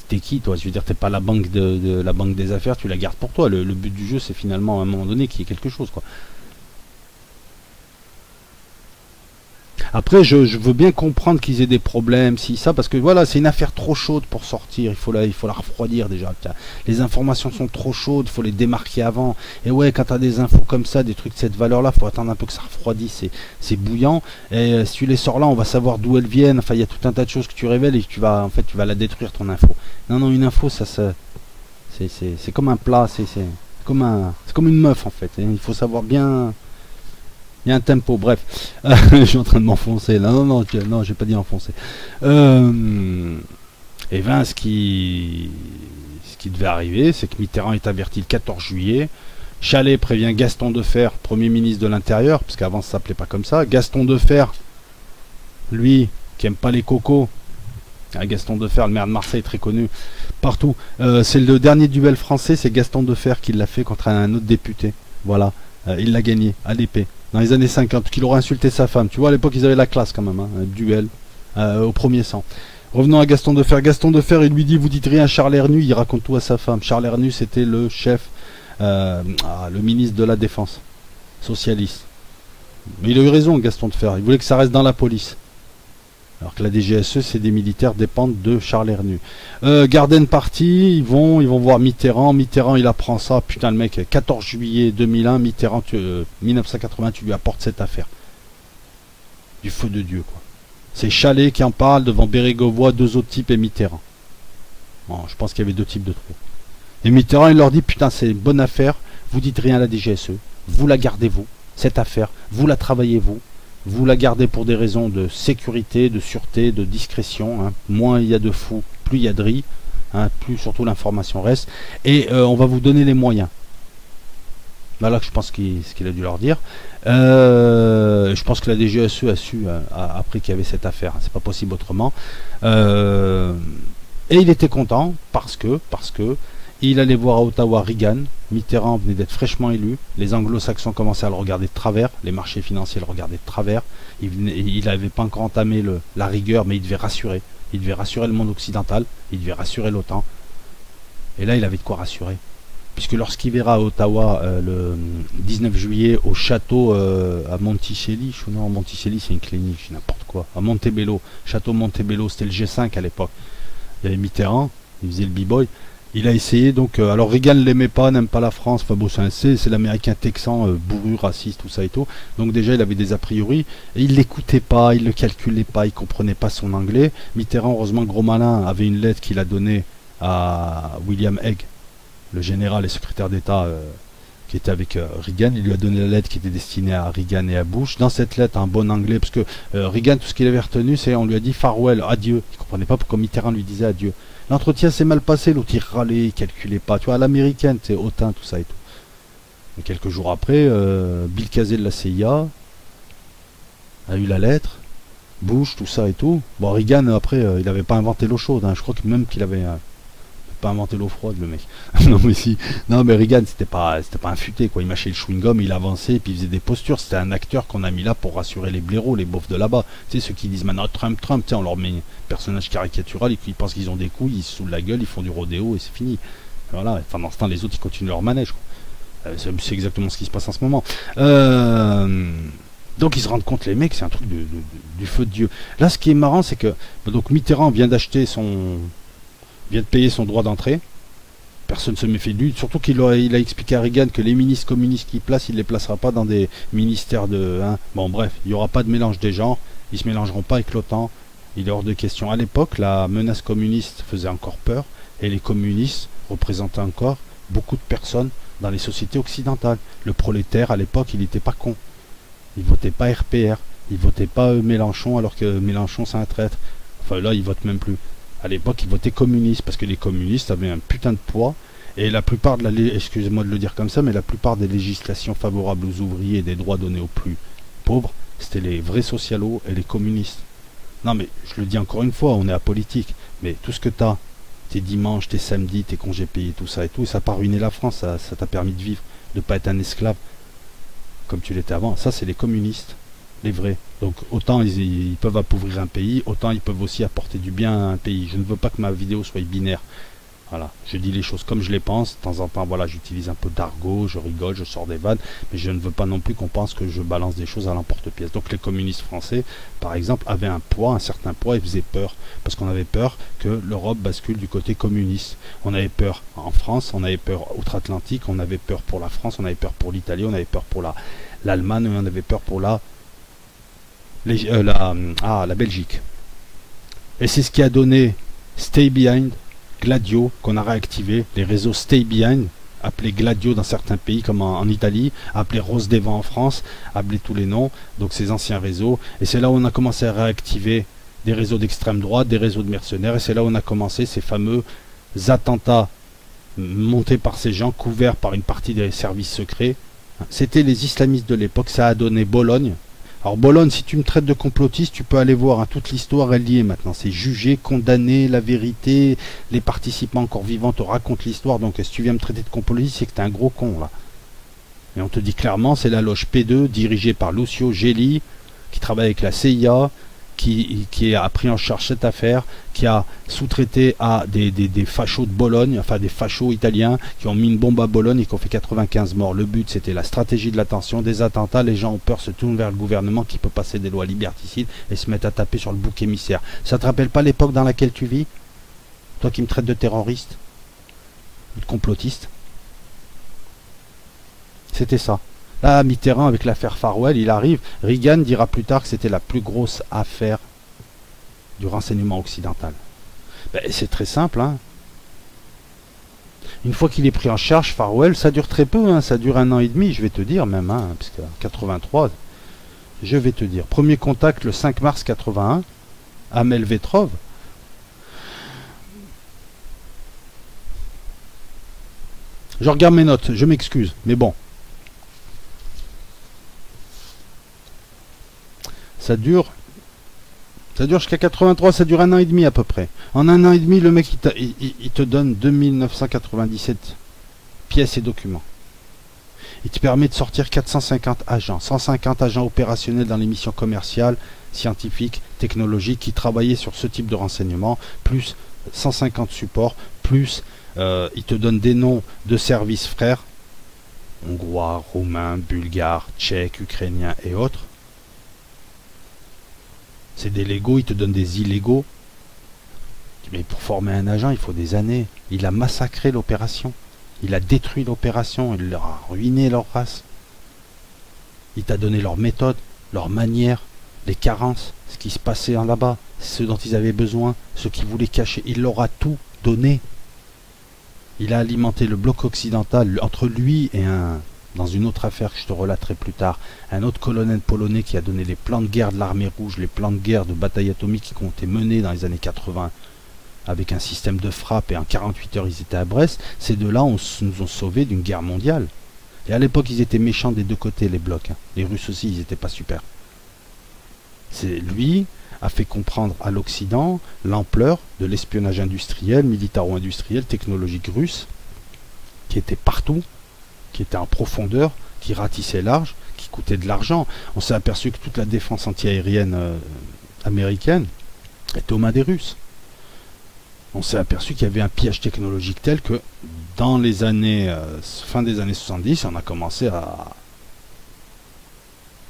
T'es qui toi? Je veux dire, t'es pas la banque la banque des affaires, tu la gardes pour toi. Le but du jeu, c'est finalement à un moment donné qu'il y ait quelque chose, quoi. Après, je veux bien comprendre qu'ils aient des problèmes, si ça, parce que voilà, c'est une affaire trop chaude pour sortir. Il faut la refroidir déjà. Les informations sont trop chaudes, il faut les démarquer avant. Et ouais, quand tu as des infos comme ça, des trucs de cette valeur-là, il faut attendre un peu que ça refroidisse. C'est bouillant. Et si tu les sors là, on va savoir d'où elles viennent. Enfin, il y a tout un tas de choses que tu révèles et tu vas la détruire ton info. Non, non, une info, c'est comme un plat, c'est comme une meuf en fait. Et il faut savoir bien. Il y a un tempo, bref. Je suis en train de m'enfoncer là. Non, j'ai pas dit enfoncer. Et ben, ce qui devait arriver, c'est que Mitterrand est averti le 14 juillet. Chalet prévient Gaston Defferre, Premier ministre de l'Intérieur, parce qu'avant ça s'appelait pas comme ça. Gaston Defferre, lui, qui aime pas les cocos. Gaston Defferre, le maire de Marseille, très connu partout. C'est le dernier duel français, c'est Gaston Defferre qui l'a fait contre un autre député. Voilà, il l'a gagné à l'épée. Dans les années 50, qu'il aurait insulté sa femme. Tu vois, à l'époque, ils avaient la classe quand même, hein, un duel au premier sang. Revenons à Gaston Defferre. Gaston Defferre, il lui dit, vous dites rien à Charles Hernu, il raconte tout à sa femme. Charles Hernu, c'était le chef le ministre de la Défense, socialiste. Mais il a eu raison, Gaston Defferre. Il voulait que ça reste dans la police. Alors que la DGSE, c'est des militaires dépendent de Charles Hernu. Garden Party, ils vont voir Mitterrand. Mitterrand, il apprend ça. Putain, le mec, 14 juillet 2001, Mitterrand, 1980, tu lui apportes cette affaire. Du feu de Dieu, quoi. C'est Chalet qui en parle devant Bérégovoy, 2 autres types et Mitterrand. Bon, je pense qu'il y avait 2 types de trous. Et Mitterrand, il leur dit, putain, c'est une bonne affaire. Vous dites rien à la DGSE. Vous la gardez, vous. Cette affaire, vous la travaillez, vous. Vous la gardez pour des raisons de sécurité, de sûreté, de discrétion. Hein. Moins il y a de fous, plus il y a de riz. Hein, plus surtout l'information reste. Et on va vous donner les moyens. Voilà que je pense ce qu'il a dû leur dire. Je pense que la DGSE a su, après qu'il y avait cette affaire. C'est pas possible autrement. Et il était content parce que il allait voir à Ottawa Reagan. Mitterrand venait d'être fraîchement élu. Les anglo-saxons commençaient à le regarder de travers. Les marchés financiers le regardaient de travers. Il n'avait pas encore entamé la rigueur, mais il devait rassurer. Il devait rassurer le monde occidental. Il devait rassurer l'OTAN. Et là, il avait de quoi rassurer. Puisque lorsqu'il verra à Ottawa le 19 juillet au château à Monticelli, non, Monticelli c'est une clinique, n'importe quoi, à Montebello, château Montebello, c'était le G5 à l'époque. Il y avait Mitterrand, il faisait le b-boy. Il a essayé, donc, alors Reagan ne l'aimait pas, n'aime pas la France, enfin bon, c'est l'américain texan, bourru, raciste, tout ça et tout. Donc déjà, il avait des a priori, et il l'écoutait pas, il le calculait pas, il comprenait pas son anglais. Mitterrand, heureusement, gros malin, avait une lettre qu'il a donnée à William Hague, le général et secrétaire d'État qui était avec Reagan. Il lui a donné la lettre qui était destinée à Reagan et à Bush. Dans cette lettre, un bon anglais, parce que Reagan, tout ce qu'il avait retenu, c'est on lui a dit farewell, adieu. Il comprenait pas pourquoi Mitterrand lui disait adieu. L'entretien s'est mal passé, l'autre il râlait, il calculait pas. Tu vois, à l'américaine, c'est hautain, tout ça et tout. Et quelques jours après, Bill Casey de la CIA a eu la lettre, Bush, tout ça et tout. Bon, Reagan, après, il n'avait pas inventé l'eau chaude. Hein. Je crois que même qu'il avait pas inventé l'eau froide, le mec. Non, mais si. Non, mais Reagan, c'était pas un futé, quoi. Il mâchait le chewing-gum, il avançait, et puis il faisait des postures. C'était un acteur qu'on a mis là pour rassurer les blaireaux, les beaufs de là-bas. Tu sais, ceux qui disent maintenant Trump, tu sais, on leur met un personnage caricatural, et ils pensent qu'ils ont des couilles, ils se saoulent la gueule, ils font du rodéo, et c'est fini. Voilà. Pendant ce temps, les autres, ils continuent leur manège, quoi. C'est exactement ce qui se passe en ce moment. Donc ils se rendent compte, les mecs, c'est un truc du feu de Dieu. Là, ce qui est marrant, c'est que donc Mitterrand vient de payer son droit d'entrée. Personne ne se méfie de lui. Surtout qu'il a expliqué à Reagan que les ministres communistes qu'il place, il ne les placera pas dans des ministères de... Hein. Bon, bref, il n'y aura pas de mélange des genres. Ils ne se mélangeront pas avec l'OTAN. Il est hors de question. À l'époque, la menace communiste faisait encore peur. Et les communistes représentaient encore beaucoup de personnes dans les sociétés occidentales. Le prolétaire, à l'époque, il n'était pas con. Il votait pas RPR, il votait pas Mélenchon alors que Mélenchon c'est un traître. Enfin là il vote même plus. À l'époque il votait communiste parce que les communistes avaient un putain de poids et la plupart de excusez-moi de le dire comme ça, mais la plupart des législations favorables aux ouvriers et des droits donnés aux plus pauvres, c'était les vrais socialos et les communistes. Non mais je le dis encore une fois, on est apolitique, mais tout ce que t'as, tes dimanches, tes samedis, tes congés payés, tout ça et tout, ça n'a pas ruiné la France, ça t'a permis de vivre, de pas être un esclave comme tu l'étais avant. Ça c'est les communistes, les vrais. Donc autant ils peuvent appauvrir un pays, autant ils peuvent aussi apporter du bien à un pays. Je ne veux pas que ma vidéo soit binaire. Voilà, je dis les choses comme je les pense. De temps en temps, voilà, j'utilise un peu d'argot, je rigole, je sors des vannes, mais je ne veux pas non plus qu'on pense que je balance des choses à l'emporte-pièce. Donc les communistes français, par exemple, avaient un poids, un certain poids, et faisaient peur, parce qu'on avait peur que l'Europe bascule du côté communiste. On avait peur en France, on avait peur outre-Atlantique, on avait peur pour la France, on avait peur pour l'Italie, on avait peur pour l'Allemagne, on avait peur pour la Belgique. Et c'est ce qui a donné Stay Behind, Gladio, qu'on a réactivé, les réseaux Stay Behind, appelés Gladio dans certains pays comme en Italie, appelés Rose des Vents en France, appelés tous les noms, donc ces anciens réseaux. Et c'est là où on a commencé à réactiver des réseaux d'extrême droite, des réseaux de mercenaires, et c'est là où on a commencé ces fameux attentats montés par ces gens, couverts par une partie des services secrets. C'était les islamistes de l'époque, ça a donné Bologne. Alors Bologne, si tu me traites de complotiste, tu peux aller voir, hein, toute l'histoire est liée maintenant. C'est jugé, condamné, la vérité, les participants encore vivants te racontent l'histoire. Donc si tu viens me traiter de complotiste, c'est que t'es un gros con là. Et on te dit clairement, c'est la loge P2 dirigée par Lucio Gelli, qui travaille avec la CIA, qui a pris en charge cette affaire, qui a sous-traité à des fachos de Bologne, enfin des fachos italiens, qui ont mis une bombe à Bologne et qui ont fait 95 morts. Le but, c'était la stratégie de l'attention, des attentats, les gens ont peur, se tournent vers le gouvernement qui peut passer des lois liberticides et se mettent à taper sur le bouc émissaire. Ça te rappelle pas l'époque dans laquelle tu vis? Toi qui me traites de terroriste, de complotiste? C'était ça. Là, Mitterrand, avec l'affaire Farwell, il arrive. Reagan dira plus tard que c'était la plus grosse affaire du renseignement occidental. Ben, c'est très simple. Hein. Une fois qu'il est pris en charge, Farwell, ça dure très peu. Hein. Ça dure 1 an et demi, je vais te dire même. Hein, parce qu'en 83, je vais te dire. Premier contact le 5 mars 81, Amel Vetrov. Je regarde mes notes, je m'excuse, mais bon. Ça dure jusqu'à 83, ça dure 1 an et demi à peu près. En 1 an et demi, le mec, il te donne 2997 pièces et documents. Il te permet de sortir 450 agents, 150 agents opérationnels dans les missions commerciales, scientifiques, technologiques, qui travaillaient sur ce type de renseignement, plus 150 supports, plus il te donne des noms de services frères, hongrois, roumains, bulgares, tchèques, ukrainiens et autres. C'est des légaux, il te donne des illégaux. Mais pour former un agent, il faut des années. Il a massacré l'opération. Il a détruit l'opération. Il leur a ruiné leur race. Il t'a donné leur méthode, leur manière, les carences, ce qui se passait en là-bas, ce dont ils avaient besoin, ce qu'ils voulaient cacher. Il leur a tout donné. Il a alimenté le bloc occidental entre lui et dans une autre affaire que je te relaterai plus tard, un autre colonel polonais qui a donné les plans de guerre de l'armée rouge, les plans de guerre de bataille atomique qui ont été menés dans les années 80 avec un système de frappe, et en 48 heures ils étaient à Brest. Ces deux-là nous ont sauvés d'une guerre mondiale. Et à l'époque ils étaient méchants des deux côtés, les blocs. Hein. Les Russes aussi, ils n'étaient pas super. C'est lui a fait comprendre à l'Occident l'ampleur de l'espionnage industriel, militaro-industriel, technologique russe, qui était partout, qui était en profondeur, qui ratissait large, qui coûtait de l'argent. On s'est aperçu que toute la défense antiaérienne américaine était aux mains des Russes. On s'est aperçu qu'il y avait un pillage technologique tel que dans les années, fin des années 70, on a commencé à...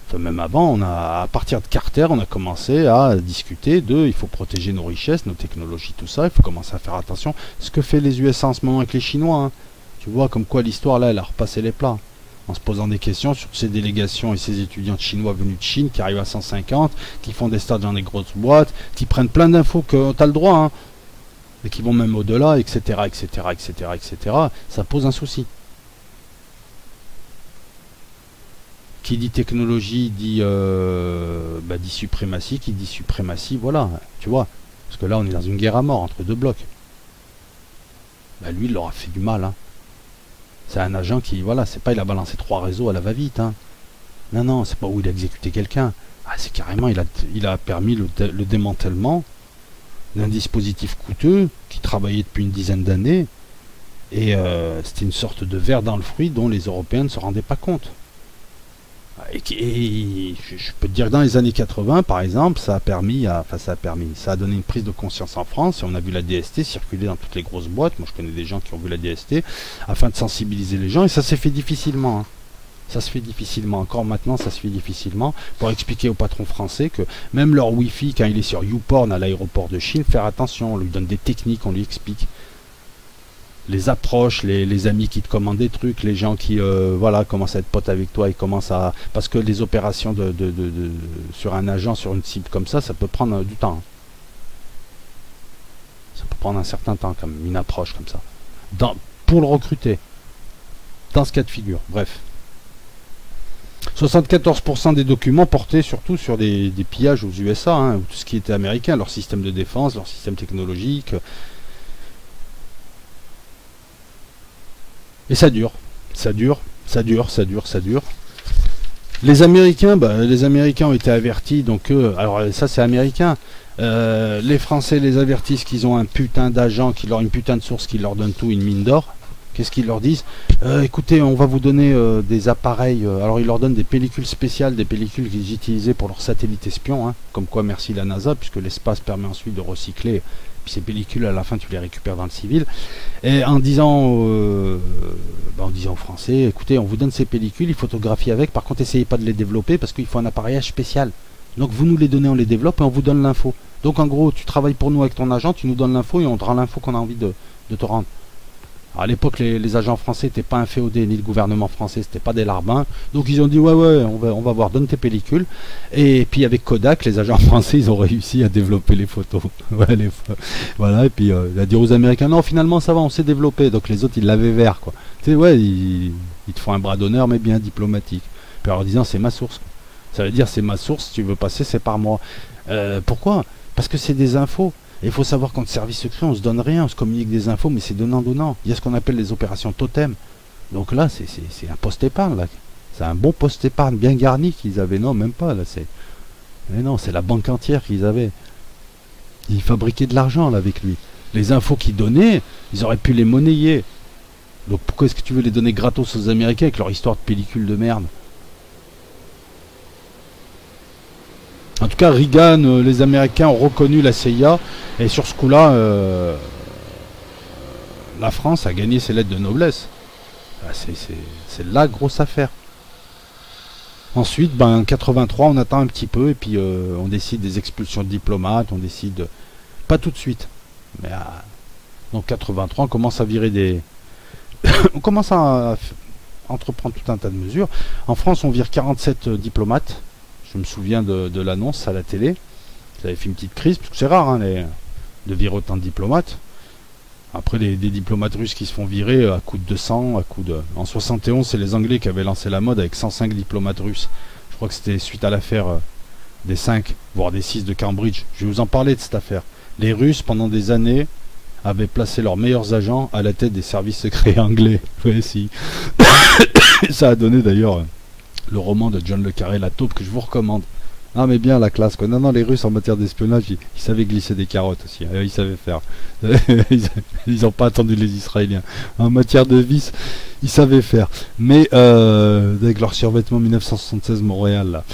Enfin, même avant, à partir de Carter, on a commencé à discuter de il faut protéger nos richesses, nos technologies, tout ça, il faut commencer à faire attention. Ce que fait les USA en ce moment avec les Chinois, hein. Tu vois comme quoi l'histoire là, elle a repassé les plats. En se posant des questions sur ces délégations et ces étudiants chinois venus de Chine qui arrivent à 150, qui font des stages dans des grosses boîtes, qui prennent plein d'infos que tu as le droit, hein, et qui vont même au-delà, etc., etc., etc., etc. Ça pose un souci. Qui dit technologie dit, dit suprématie, qui dit suprématie, voilà, tu vois. Parce que là, on est dans une guerre à mort entre deux blocs. Lui, il leur a fait du mal, hein. C'est un agent qui, voilà, c'est pas il a balancé 3 réseaux à la va-vite, hein. Non, c'est pas où il a exécuté quelqu'un. Ah, c'est carrément, il a permis le démantèlement d'un dispositif coûteux qui travaillait depuis une dizaine d'années. Et c'était une sorte de ver dans le fruit dont les Européens ne se rendaient pas compte. Et je peux te dire que dans les années 80, par exemple, ça a donné une prise de conscience en France, et on a vu la DST circuler dans toutes les grosses boîtes. Moi, je connais des gens qui ont vu la DST, afin de sensibiliser les gens, et ça s'est fait difficilement. Hein. Ça se fait difficilement. Encore maintenant, ça se fait difficilement, pour expliquer aux patrons français que même leur Wi-Fi, quand il est sur YouPorn à l'aéroport de Chine, faire attention, on lui donne des techniques, on lui explique. Les approches, les amis qui te commandent des trucs, les gens qui commencent à être potes avec toi et commencent à... Parce que les opérations sur un agent, sur une cible comme ça peut prendre du temps. Ça peut prendre un certain temps, comme une approche comme ça. Pour le recruter. Dans ce cas de figure, bref. 74% des documents portaient surtout sur des pillages aux USA, hein, tout ce qui était américain, leur système de défense, leur système technologique... Et ça dure. Les Américains ont été avertis, donc alors ça c'est américain. Les Français les avertissent qu'ils ont un putain d'agent, une putain de source qui leur donne tout, une mine d'or. Qu'est-ce qu'ils leur disent? Écoutez, on va vous donner des appareils. Alors ils leur donnent des pellicules spéciales, des pellicules qu'ils utilisaient pour leurs satellites espions. Hein, comme quoi, merci la NASA, puisque l'espace permet ensuite de recycler. Puis ces pellicules, à la fin, tu les récupères dans le civil. Et en disant aux Français, écoutez, on vous donne ces pellicules, ils photographient avec. Par contre, essayez pas de les développer parce qu'il faut un appareillage spécial. Donc vous nous les donnez, on les développe et on vous donne l'info. Donc en gros, tu travailles pour nous avec ton agent, tu nous donnes l'info et on te rend l'info qu'on a envie de te rendre. Alors, à l'époque, les agents français n'étaient pas inféodés, ni le gouvernement français, c'était pas des larbins. Donc ils ont dit, ouais, on va voir, donne tes pellicules. Et puis avec Kodak, les agents français, ils ont réussi à développer les photos. Voilà, et puis il a dit aux Américains, non, finalement ça va, on s'est développé. Donc les autres, ils l'avaient vert, quoi. Tu sais, ouais, ils te font un bras d'honneur, mais bien diplomatique. Puis en leur disant, c'est ma source. Ça veut dire, c'est ma source, si tu veux passer, c'est par moi. Pourquoi? Parce que c'est des infos. Et il faut savoir qu'en service secret, on se donne rien, on se communique des infos, mais c'est donnant-donnant. Il y a ce qu'on appelle les opérations totem. Donc là, c'est un poste épargne, là. C'est un bon poste épargne bien garni qu'ils avaient. Non, même pas, là. Mais non, c'est la banque entière qu'ils avaient. Ils fabriquaient de l'argent, là, avec lui. Les infos qu'ils donnaient, ils auraient pu les monnayer. Donc pourquoi est-ce que tu veux les donner gratos aux Américains avec leur histoire de pellicule de merde? En tout cas, Reagan, les Américains ont reconnu la CIA, et sur ce coup-là, la France a gagné ses lettres de noblesse. C'est la grosse affaire. Ensuite, en 83, on attend un petit peu, et puis on décide des expulsions de diplomates, on décide... Pas tout de suite, mais donc 83, on commence à virer des... on commence à entreprendre tout un tas de mesures. En France, on vire 47 diplomates. Je me souviens de l'annonce à la télé. Ça avait fait une petite crise, parce que c'est rare hein, de virer autant de diplomates. Après, des diplomates russes qui se font virer à coup de 200, En 71, c'est les Anglais qui avaient lancé la mode avec 105 diplomates russes. Je crois que c'était suite à l'affaire des 5, voire des 6 de Cambridge. Je vais vous en parler de cette affaire. Les Russes, pendant des années, avaient placé leurs meilleurs agents à la tête des services secrets anglais. Oui, si. Ça a donné d'ailleurs... le roman de John le Carré, La Taupe, que je vous recommande. Ah mais bien la classe quoi. Non, les Russes en matière d'espionnage, ils savaient glisser des carottes aussi. Ils savaient faire. Ils n'ont pas attendu les Israéliens. En matière de vice, ils savaient faire. Mais avec leur survêtement 1976 Montréal là.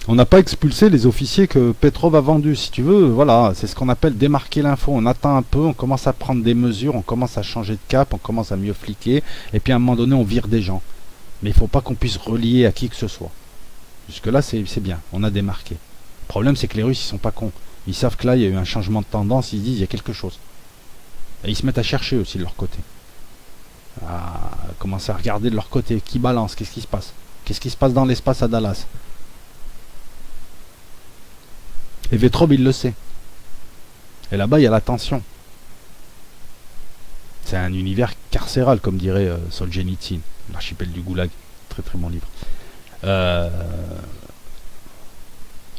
On n'a pas expulsé les officiers que Petrov a vendus, si tu veux. Voilà, c'est ce qu'on appelle démarquer l'info. On attend un peu, on commence à prendre des mesures, on commence à changer de cap, on commence à mieux fliquer, et puis à un moment donné, on vire des gens. Mais il ne faut pas qu'on puisse relier à qui que ce soit. Jusque-là, c'est bien. On a démarqué. Le problème, c'est que les Russes, ils sont pas cons. Ils savent que là, il y a eu un changement de tendance. Ils se disent, il y a quelque chose. Et ils se mettent à chercher aussi de leur côté. À commencer à regarder de leur côté. Qui balance? Qu'est-ce qui se passe? Qu'est-ce qui se passe dans l'espace à Dallas? Et Vetrov, il le sait. Et là-bas, il y a la tension. C'est un univers carcéral, comme dirait Solzhenitsyn. L'archipel du Goulag, très très bon livre.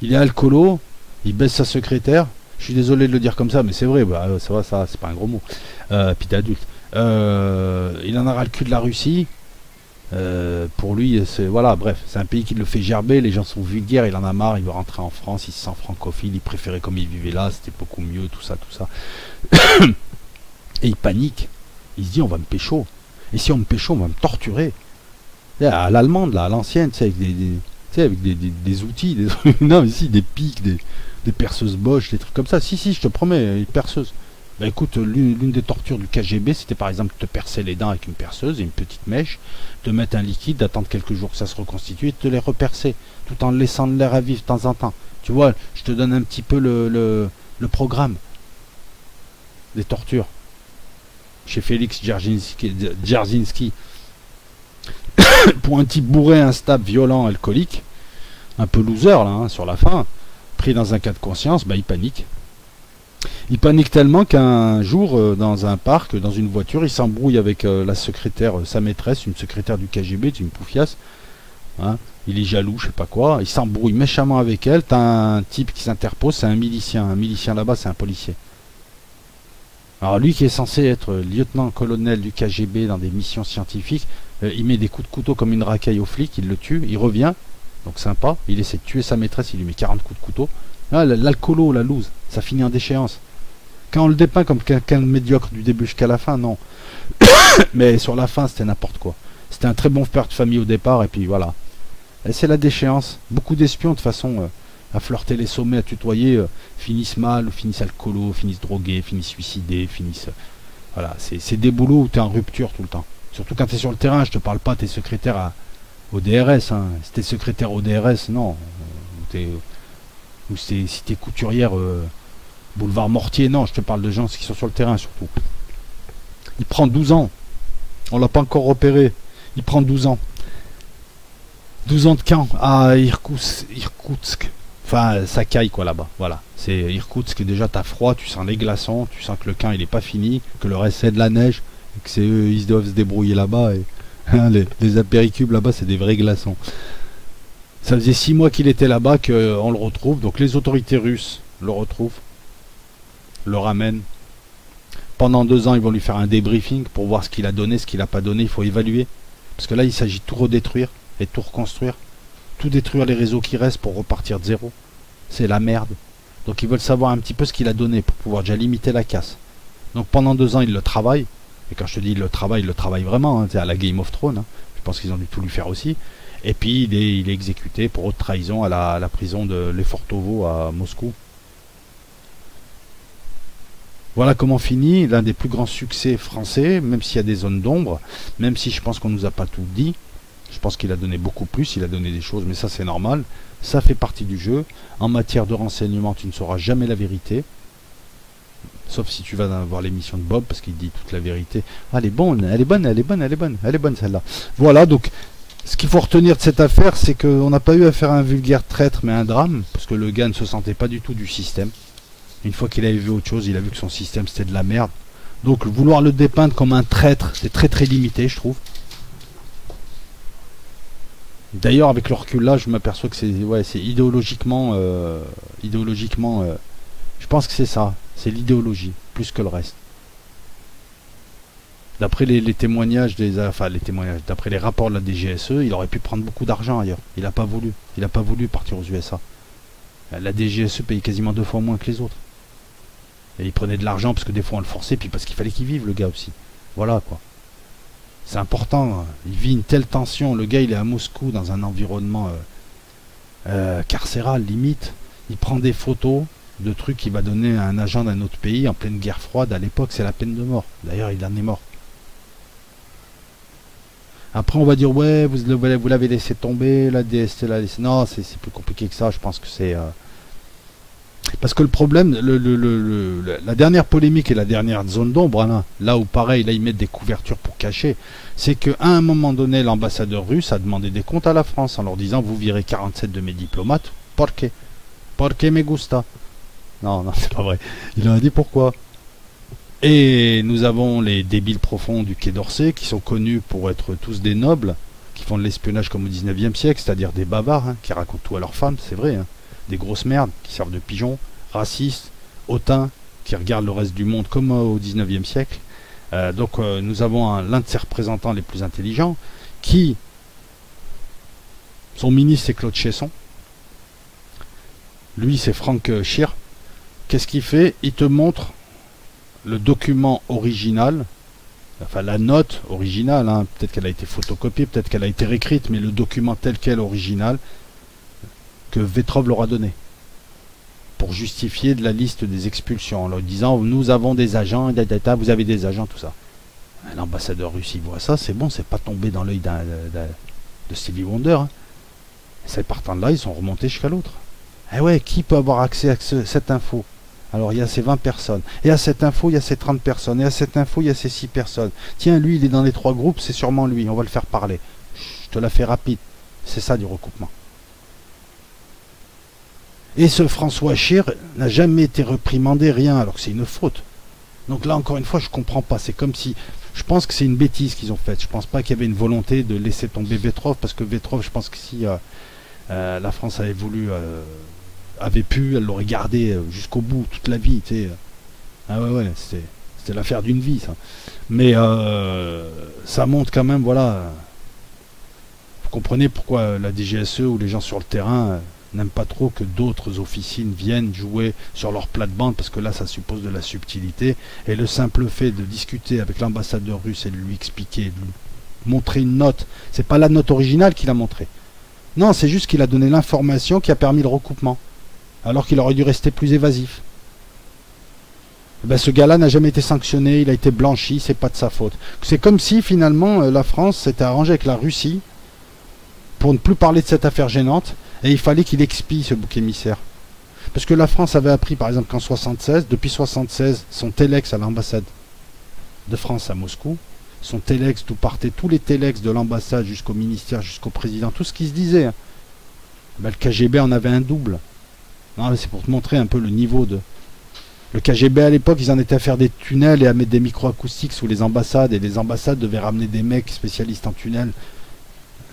Il est alcoolo, il baisse sa secrétaire. Je suis désolé de le dire comme ça, mais c'est vrai, ça va, ça, c'est pas un gros mot. Puis t'es adulte. Il en a ras le cul de la Russie. Pour lui, c'est voilà, bref, c'est un pays qui le fait gerber. Les gens sont vulgaires, il en a marre, il veut rentrer en France, il se sent francophile, il préférait comme il vivait là, c'était beaucoup mieux, tout ça. Et il panique. Il se dit, on va me pécho. Et si on me pécho, on va me torturer. À l'allemande, là, à l'ancienne, tu sais, avec des outils, non, mais si, des pics, des perceuses Bosch, des trucs comme ça. Si, je te promets, une perceuse. Bah écoute, l'une des tortures du KGB, c'était par exemple te percer les dents avec une perceuse et une petite mèche, te mettre un liquide, d'attendre quelques jours que ça se reconstitue et de te les repercer, tout en laissant de l'air à vivre de temps en temps. Tu vois, je te donne un petit peu le programme des tortures. Chez Félix Dzerzhinsky. Pour un type bourré, instable, violent, alcoolique, un peu loser là, hein, sur la fin, pris dans un cas de conscience, il panique. Il panique tellement qu'un jour, dans un parc, dans une voiture, il s'embrouille avec la secrétaire, sa maîtresse, une secrétaire du KGB, une poufiasse. Hein, il est jaloux, je sais pas quoi. Il s'embrouille méchamment avec elle. T'as un type qui s'interpose, c'est un milicien. Un milicien là-bas, c'est un policier. Alors lui qui est censé être lieutenant-colonel du KGB dans des missions scientifiques, il met des coups de couteau comme une racaille au flic, il le tue, il revient, donc sympa, il essaie de tuer sa maîtresse, il lui met 40 coups de couteau. Ah, l'alcoolo, la loose, ça finit en déchéance. quand on le dépeint comme quelqu'un de médiocre du début jusqu'à la fin, non. Mais sur la fin, c'était n'importe quoi. C'était un très bon père de famille au départ, et puis voilà. Et c'est la déchéance. Beaucoup d'espions, de toute façon, à flirter les sommets, à tutoyer, finissent mal, finissent alcoolo, finissent drogués, finissent suicidés, finissent... Voilà, c'est des boulots où tu es en rupture tout le temps. Surtout quand tu es sur le terrain, je te parle pas, tu es secrétaire au DRS. Hein. Si tu es secrétaire au DRS, non. Ou si tu es couturière boulevard Mortier, non, je te parle de gens qui sont sur le terrain surtout. Il prend 12 ans. On l'a pas encore repéré. Il prend 12 ans. 12 ans de camp à Irkoutsk. Enfin, ça caille quoi là-bas. Voilà. C'est Irkoutsk, déjà t'as froid, tu sens les glaçons, tu sens que le camp il est pas fini, que le reste c'est de la neige, et que c'est eux, ils doivent se débrouiller là-bas. Et les apéricubes là-bas, c'est des vrais glaçons. Ça faisait 6 mois qu'il était là-bas qu'on le retrouve. Donc les autorités russes le retrouvent, le ramènent. Pendant 2 ans, ils vont lui faire un débriefing pour voir ce qu'il a donné, ce qu'il n'a pas donné. Il faut évaluer. Parce que là, il s'agit de tout redétruire et de tout reconstruire. Tout détruire les réseaux qui restent pour repartir de zéro. C'est la merde. Donc ils veulent savoir un petit peu ce qu'il a donné pour pouvoir déjà limiter la casse. Donc pendant 2 ans, ils le travaillent. Et quand je te dis il le travaille vraiment. Hein, c'est à la Game of Thrones. Hein. Je pense qu'ils ont dû tout lui faire aussi. Et puis il est exécuté pour haute trahison à la prison de Lefortovo à Moscou. Voilà comment finit l'un des plus grands succès français, même s'il y a des zones d'ombre, même si je pense qu'on nous a pas tout dit. Je pense qu'il a donné beaucoup plus, il a donné des choses, mais ça c'est normal. Ça fait partie du jeu. En matière de renseignement, tu ne sauras jamais la vérité. Sauf si tu vas voir l'émission de Bob, parce qu'il dit toute la vérité. Ah, elle est bonne, elle est bonne, elle est bonne, elle est bonne, elle est bonne celle-là. Voilà, donc ce qu'il faut retenir de cette affaire, c'est qu'on n'a pas eu affaire à un vulgaire traître, mais un drame, parce que le gars ne se sentait pas du tout du système. Une fois qu'il avait vu autre chose, il a vu que son système c'était de la merde. Donc vouloir le dépeindre comme un traître, c'est très très limité, je trouve. D'ailleurs, avec le recul là, je m'aperçois que c'est idéologiquement, je pense que c'est ça, c'est l'idéologie, plus que le reste. D'après les témoignages d'après les rapports de la DGSE, il aurait pu prendre beaucoup d'argent ailleurs. Il n'a pas voulu. Il n'a pas voulu partir aux USA. La DGSE paye quasiment 2 fois moins que les autres. Et il prenait de l'argent parce que des fois on le forçait, puis parce qu'il fallait qu'il vive le gars aussi. Voilà quoi. C'est important. Il vit une telle tension. Le gars il est à Moscou dans un environnement carcéral limite. Il prend des photos de trucs qu'il va donner à un agent d'un autre pays en pleine guerre froide. À l'époque c'est la peine de mort. D'ailleurs il en est mort. Après on va dire ouais vous l'avez laissé tomber, la DST l'a laissé. Non, c'est plus compliqué que ça. Je pense que c'est parce que le problème, la dernière polémique et la dernière zone d'ombre, hein, là où pareil, là ils mettent des couvertures pour cacher, c'est qu'à un moment donné, l'ambassadeur russe a demandé des comptes à la France en leur disant vous virez 47 de mes diplomates, porque me gusta. Non, c'est pas vrai. Il leur a dit pourquoi. Et nous avons les débiles profonds du Quai d'Orsay qui sont connus pour être tous des nobles, qui font de l'espionnage comme au 19e siècle, c'est-à-dire des bavards, hein, qui racontent tout à leurs femmes, c'est vrai, hein. Des grosses merdes qui servent de pigeons, racistes, hautains, qui regardent le reste du monde comme au 19e siècle. Donc nous avons l'un de ses représentants les plus intelligents, qui, son ministre c'est Claude Chesson, lui c'est Frank Scheer. Qu'est-ce qu'il fait? Il te montre le document original, enfin la note originale, hein. Peut-être qu'elle a été photocopiée, peut-être qu'elle a été réécrite, mais le document tel quel original, que Vetrov leur a donné pour justifier de la liste des expulsions en leur disant nous avons des agents, vous avez des agents, tout ça. L'ambassadeur russe il voit ça, c'est bon, c'est pas tombé dans l'œil de Stevie Wonder, hein. Et partant de là, ils sont remontés jusqu'à l'autre. Eh ouais, qui peut avoir accès à cette info? Alors il y a ces 20 personnes, et à cette info il y a ces 30 personnes, et à cette info il y a ces 6 personnes. Tiens, lui il est dans les 3 groupes, c'est sûrement lui, on va le faire parler. Je te la fais rapide, c'est ça du recoupement. Et ce François Scheer n'a jamais été reprimandé, rien, alors que c'est une faute. Donc là, encore une fois, je comprends pas. C'est comme si... Je pense que c'est une bêtise qu'ils ont faite. Je pense pas qu'il y avait une volonté de laisser tomber Vetrov, parce que Vetrov, je pense que si la France avait voulu... avait pu, elle l'aurait gardé jusqu'au bout, toute la vie, tu sais. Ah ouais, c'était l'affaire d'une vie, ça. Mais ça montre quand même, voilà... Vous comprenez pourquoi la DGSE ou les gens sur le terrain... n'aiment pas trop que d'autres officines viennent jouer sur leur plate-bande, parce que là, ça suppose de la subtilité. Et le simple fait de discuter avec l'ambassadeur russe et de lui expliquer, de lui montrer une note, c'est pas la note originale qu'il a montrée. Non, c'est juste qu'il a donné l'information qui a permis le recoupement, alors qu'il aurait dû rester plus évasif. Ben, ce gars-là n'a jamais été sanctionné, il a été blanchi, c'est pas de sa faute. C'est comme si finalement la France s'était arrangée avec la Russie pour ne plus parler de cette affaire gênante, et il fallait qu'il expie ce bouc émissaire. Parce que la France avait appris par exemple qu'en 76, depuis 76, son téléx à l'ambassade de France à Moscou, son téléx d'où partaient tous les téléx de l'ambassade jusqu'au ministère, jusqu'au président, tout ce qui se disait. Ben, le KGB en avait un double. C'est pour te montrer un peu le niveau de... Le KGB à l'époque, ils en étaient à faire des tunnels et à mettre des micro-acoustiques sous les ambassades, et les ambassades devaient ramener des mecs spécialistes en tunnels.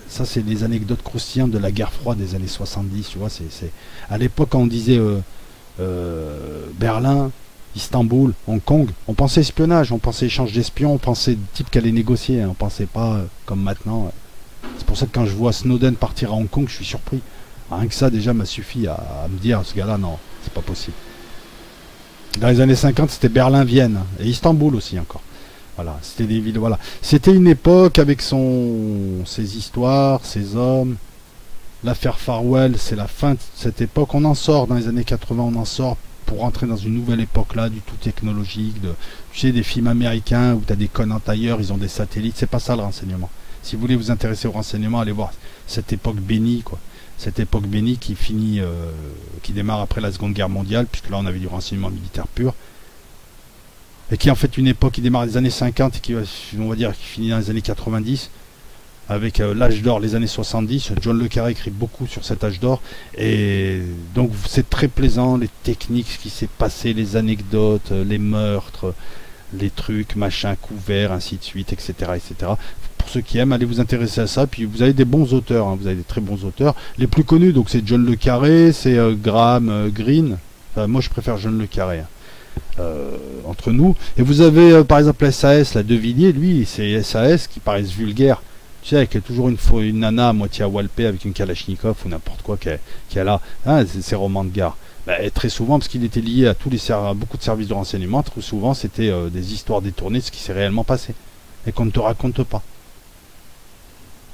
Ça, c'est les anecdotes croustillantes de la guerre froide des années 70, tu vois. À l'époque, quand on disait Berlin, Istanbul, Hong Kong, on pensait espionnage, on pensait échange d'espions, on pensait type qui allait négocier, hein, on pensait pas comme maintenant. C'est pour ça que quand je vois Snowden partir à Hong Kong, je suis surpris. Rien que ça, déjà, m'a suffi à me dire, ce gars-là, non, c'est pas possible. Dans les années 50, c'était Berlin-Vienne, et Istanbul aussi encore. Voilà, c'était des villes, voilà. C'était une époque avec ses histoires, ses hommes. L'affaire Farwell, c'est la fin de cette époque. On en sort dans les années 80, on en sort pour rentrer dans une nouvelle époque là, du tout technologique. Tu sais, des films américains où tu as des connes en tailleur, ils ont des satellites. C'est pas ça le renseignement. Si vous voulez vous intéresser au renseignement, allez voir cette époque bénie, quoi. Cette époque bénie qui finit, qui démarre après la Seconde Guerre mondiale, puisque là on avait du renseignement militaire pur. Et qui est en fait une époque qui démarre des années 50 et qui, on va dire, qui finit dans les années 90, avec l'âge d'or, les années 70. John le Carré écrit beaucoup sur cet âge d'or, et donc c'est très plaisant, les techniques, ce qui s'est passé, les anecdotes, les meurtres, les trucs, machin, couverts, ainsi de suite, etc., etc. Pour ceux qui aiment, allez vous intéresser à ça. Puis vous avez des bons auteurs, hein, vous avez des très bons auteurs. Les plus connus, donc c'est John le Carré, c'est Graham Greene. Enfin, moi je préfère John le Carré. Hein. Entre nous, et vous avez par exemple SAS, la De Villiers, lui c'est SAS qui paraissent vulgaires, tu sais, avec toujours une nana à moitié à Walpé avec une Kalachnikov ou n'importe quoi qui est là, hein, ces romans de gare. Et très souvent, parce qu'il était lié à beaucoup de services de renseignement, très souvent c'était des histoires détournées de ce qui s'est réellement passé et qu'on ne te raconte pas.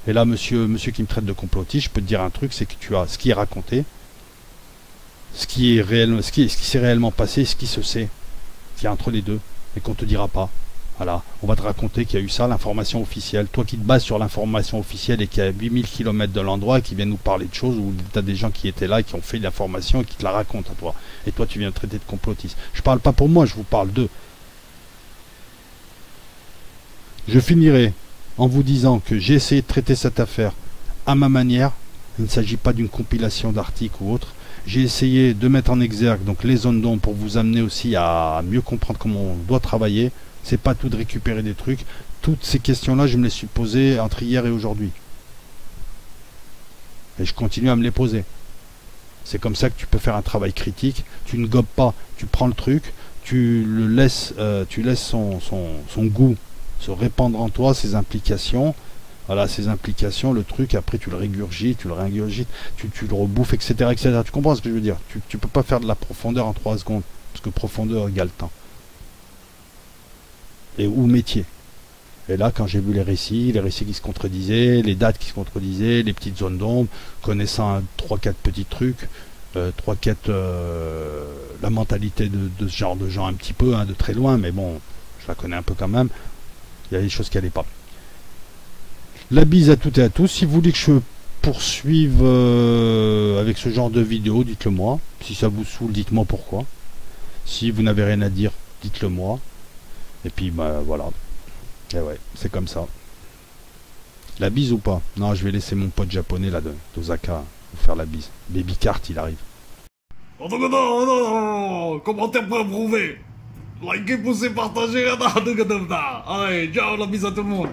Et là, monsieur qui me traite de complotiste, je peux te dire un truc, c'est que tu as ce qui est raconté, ce qui s'est réellement passé, ce qui se sait, qu'il y a entre les deux, et qu'on te dira pas. Voilà, on va te raconter qu'il y a eu ça, l'information officielle. Toi qui te bases sur l'information officielle et qui est à 8000 km de l'endroit et qui vient nous parler de choses où tu as des gens qui étaient là et qui ont fait l'information et qui te la racontent à toi. Et toi tu viens traiter de complotiste. Je parle pas pour moi, je vous parle d'eux. Je finirai en vous disant que j'ai essayé de traiter cette affaire à ma manière. Il ne s'agit pas d'une compilation d'articles ou autre. J'ai essayé de mettre en exergue donc les zones d'ombre pour vous amener aussi à mieux comprendre comment on doit travailler. C'est pas tout de récupérer des trucs. Toutes ces questions-là, je me les suis posées entre hier et aujourd'hui. Et je continue à me les poser. C'est comme ça que tu peux faire un travail critique. Tu ne gobes pas, tu prends le truc, tu laisses son goût se répandre en toi, ses implications. Voilà, ces implications, le truc, après tu le régurgites, tu le réingurgites, tu le rebouffes, etc., etc. Tu comprends ce que je veux dire? Tu peux pas faire de la profondeur en 3 secondes, parce que profondeur égale temps. Et ou métier. Et là, quand j'ai vu les récits qui se contredisaient, les dates qui se contredisaient, les petites zones d'ombre, connaissant 3-4 petits trucs, 3-4 la mentalité de ce genre de gens un petit peu, hein, de très loin, mais bon, je la connais un peu quand même, il y a des choses qui n'allaient pas. La bise à toutes et à tous. Si vous voulez que je poursuive avec ce genre de vidéo, dites-le moi. Si ça vous saoule, dites-moi pourquoi. Si vous n'avez rien à dire, dites-le moi. Et puis, bah voilà. Et ouais, c'est comme ça. La bise ou pas? Non, je vais laisser mon pote japonais là d'Osaka vous faire la bise. Baby Cart, il arrive. Oh non, non, non, commentaire pour approuver. Likez, poussez, partagez. Allez, ciao, la bise à tout le monde.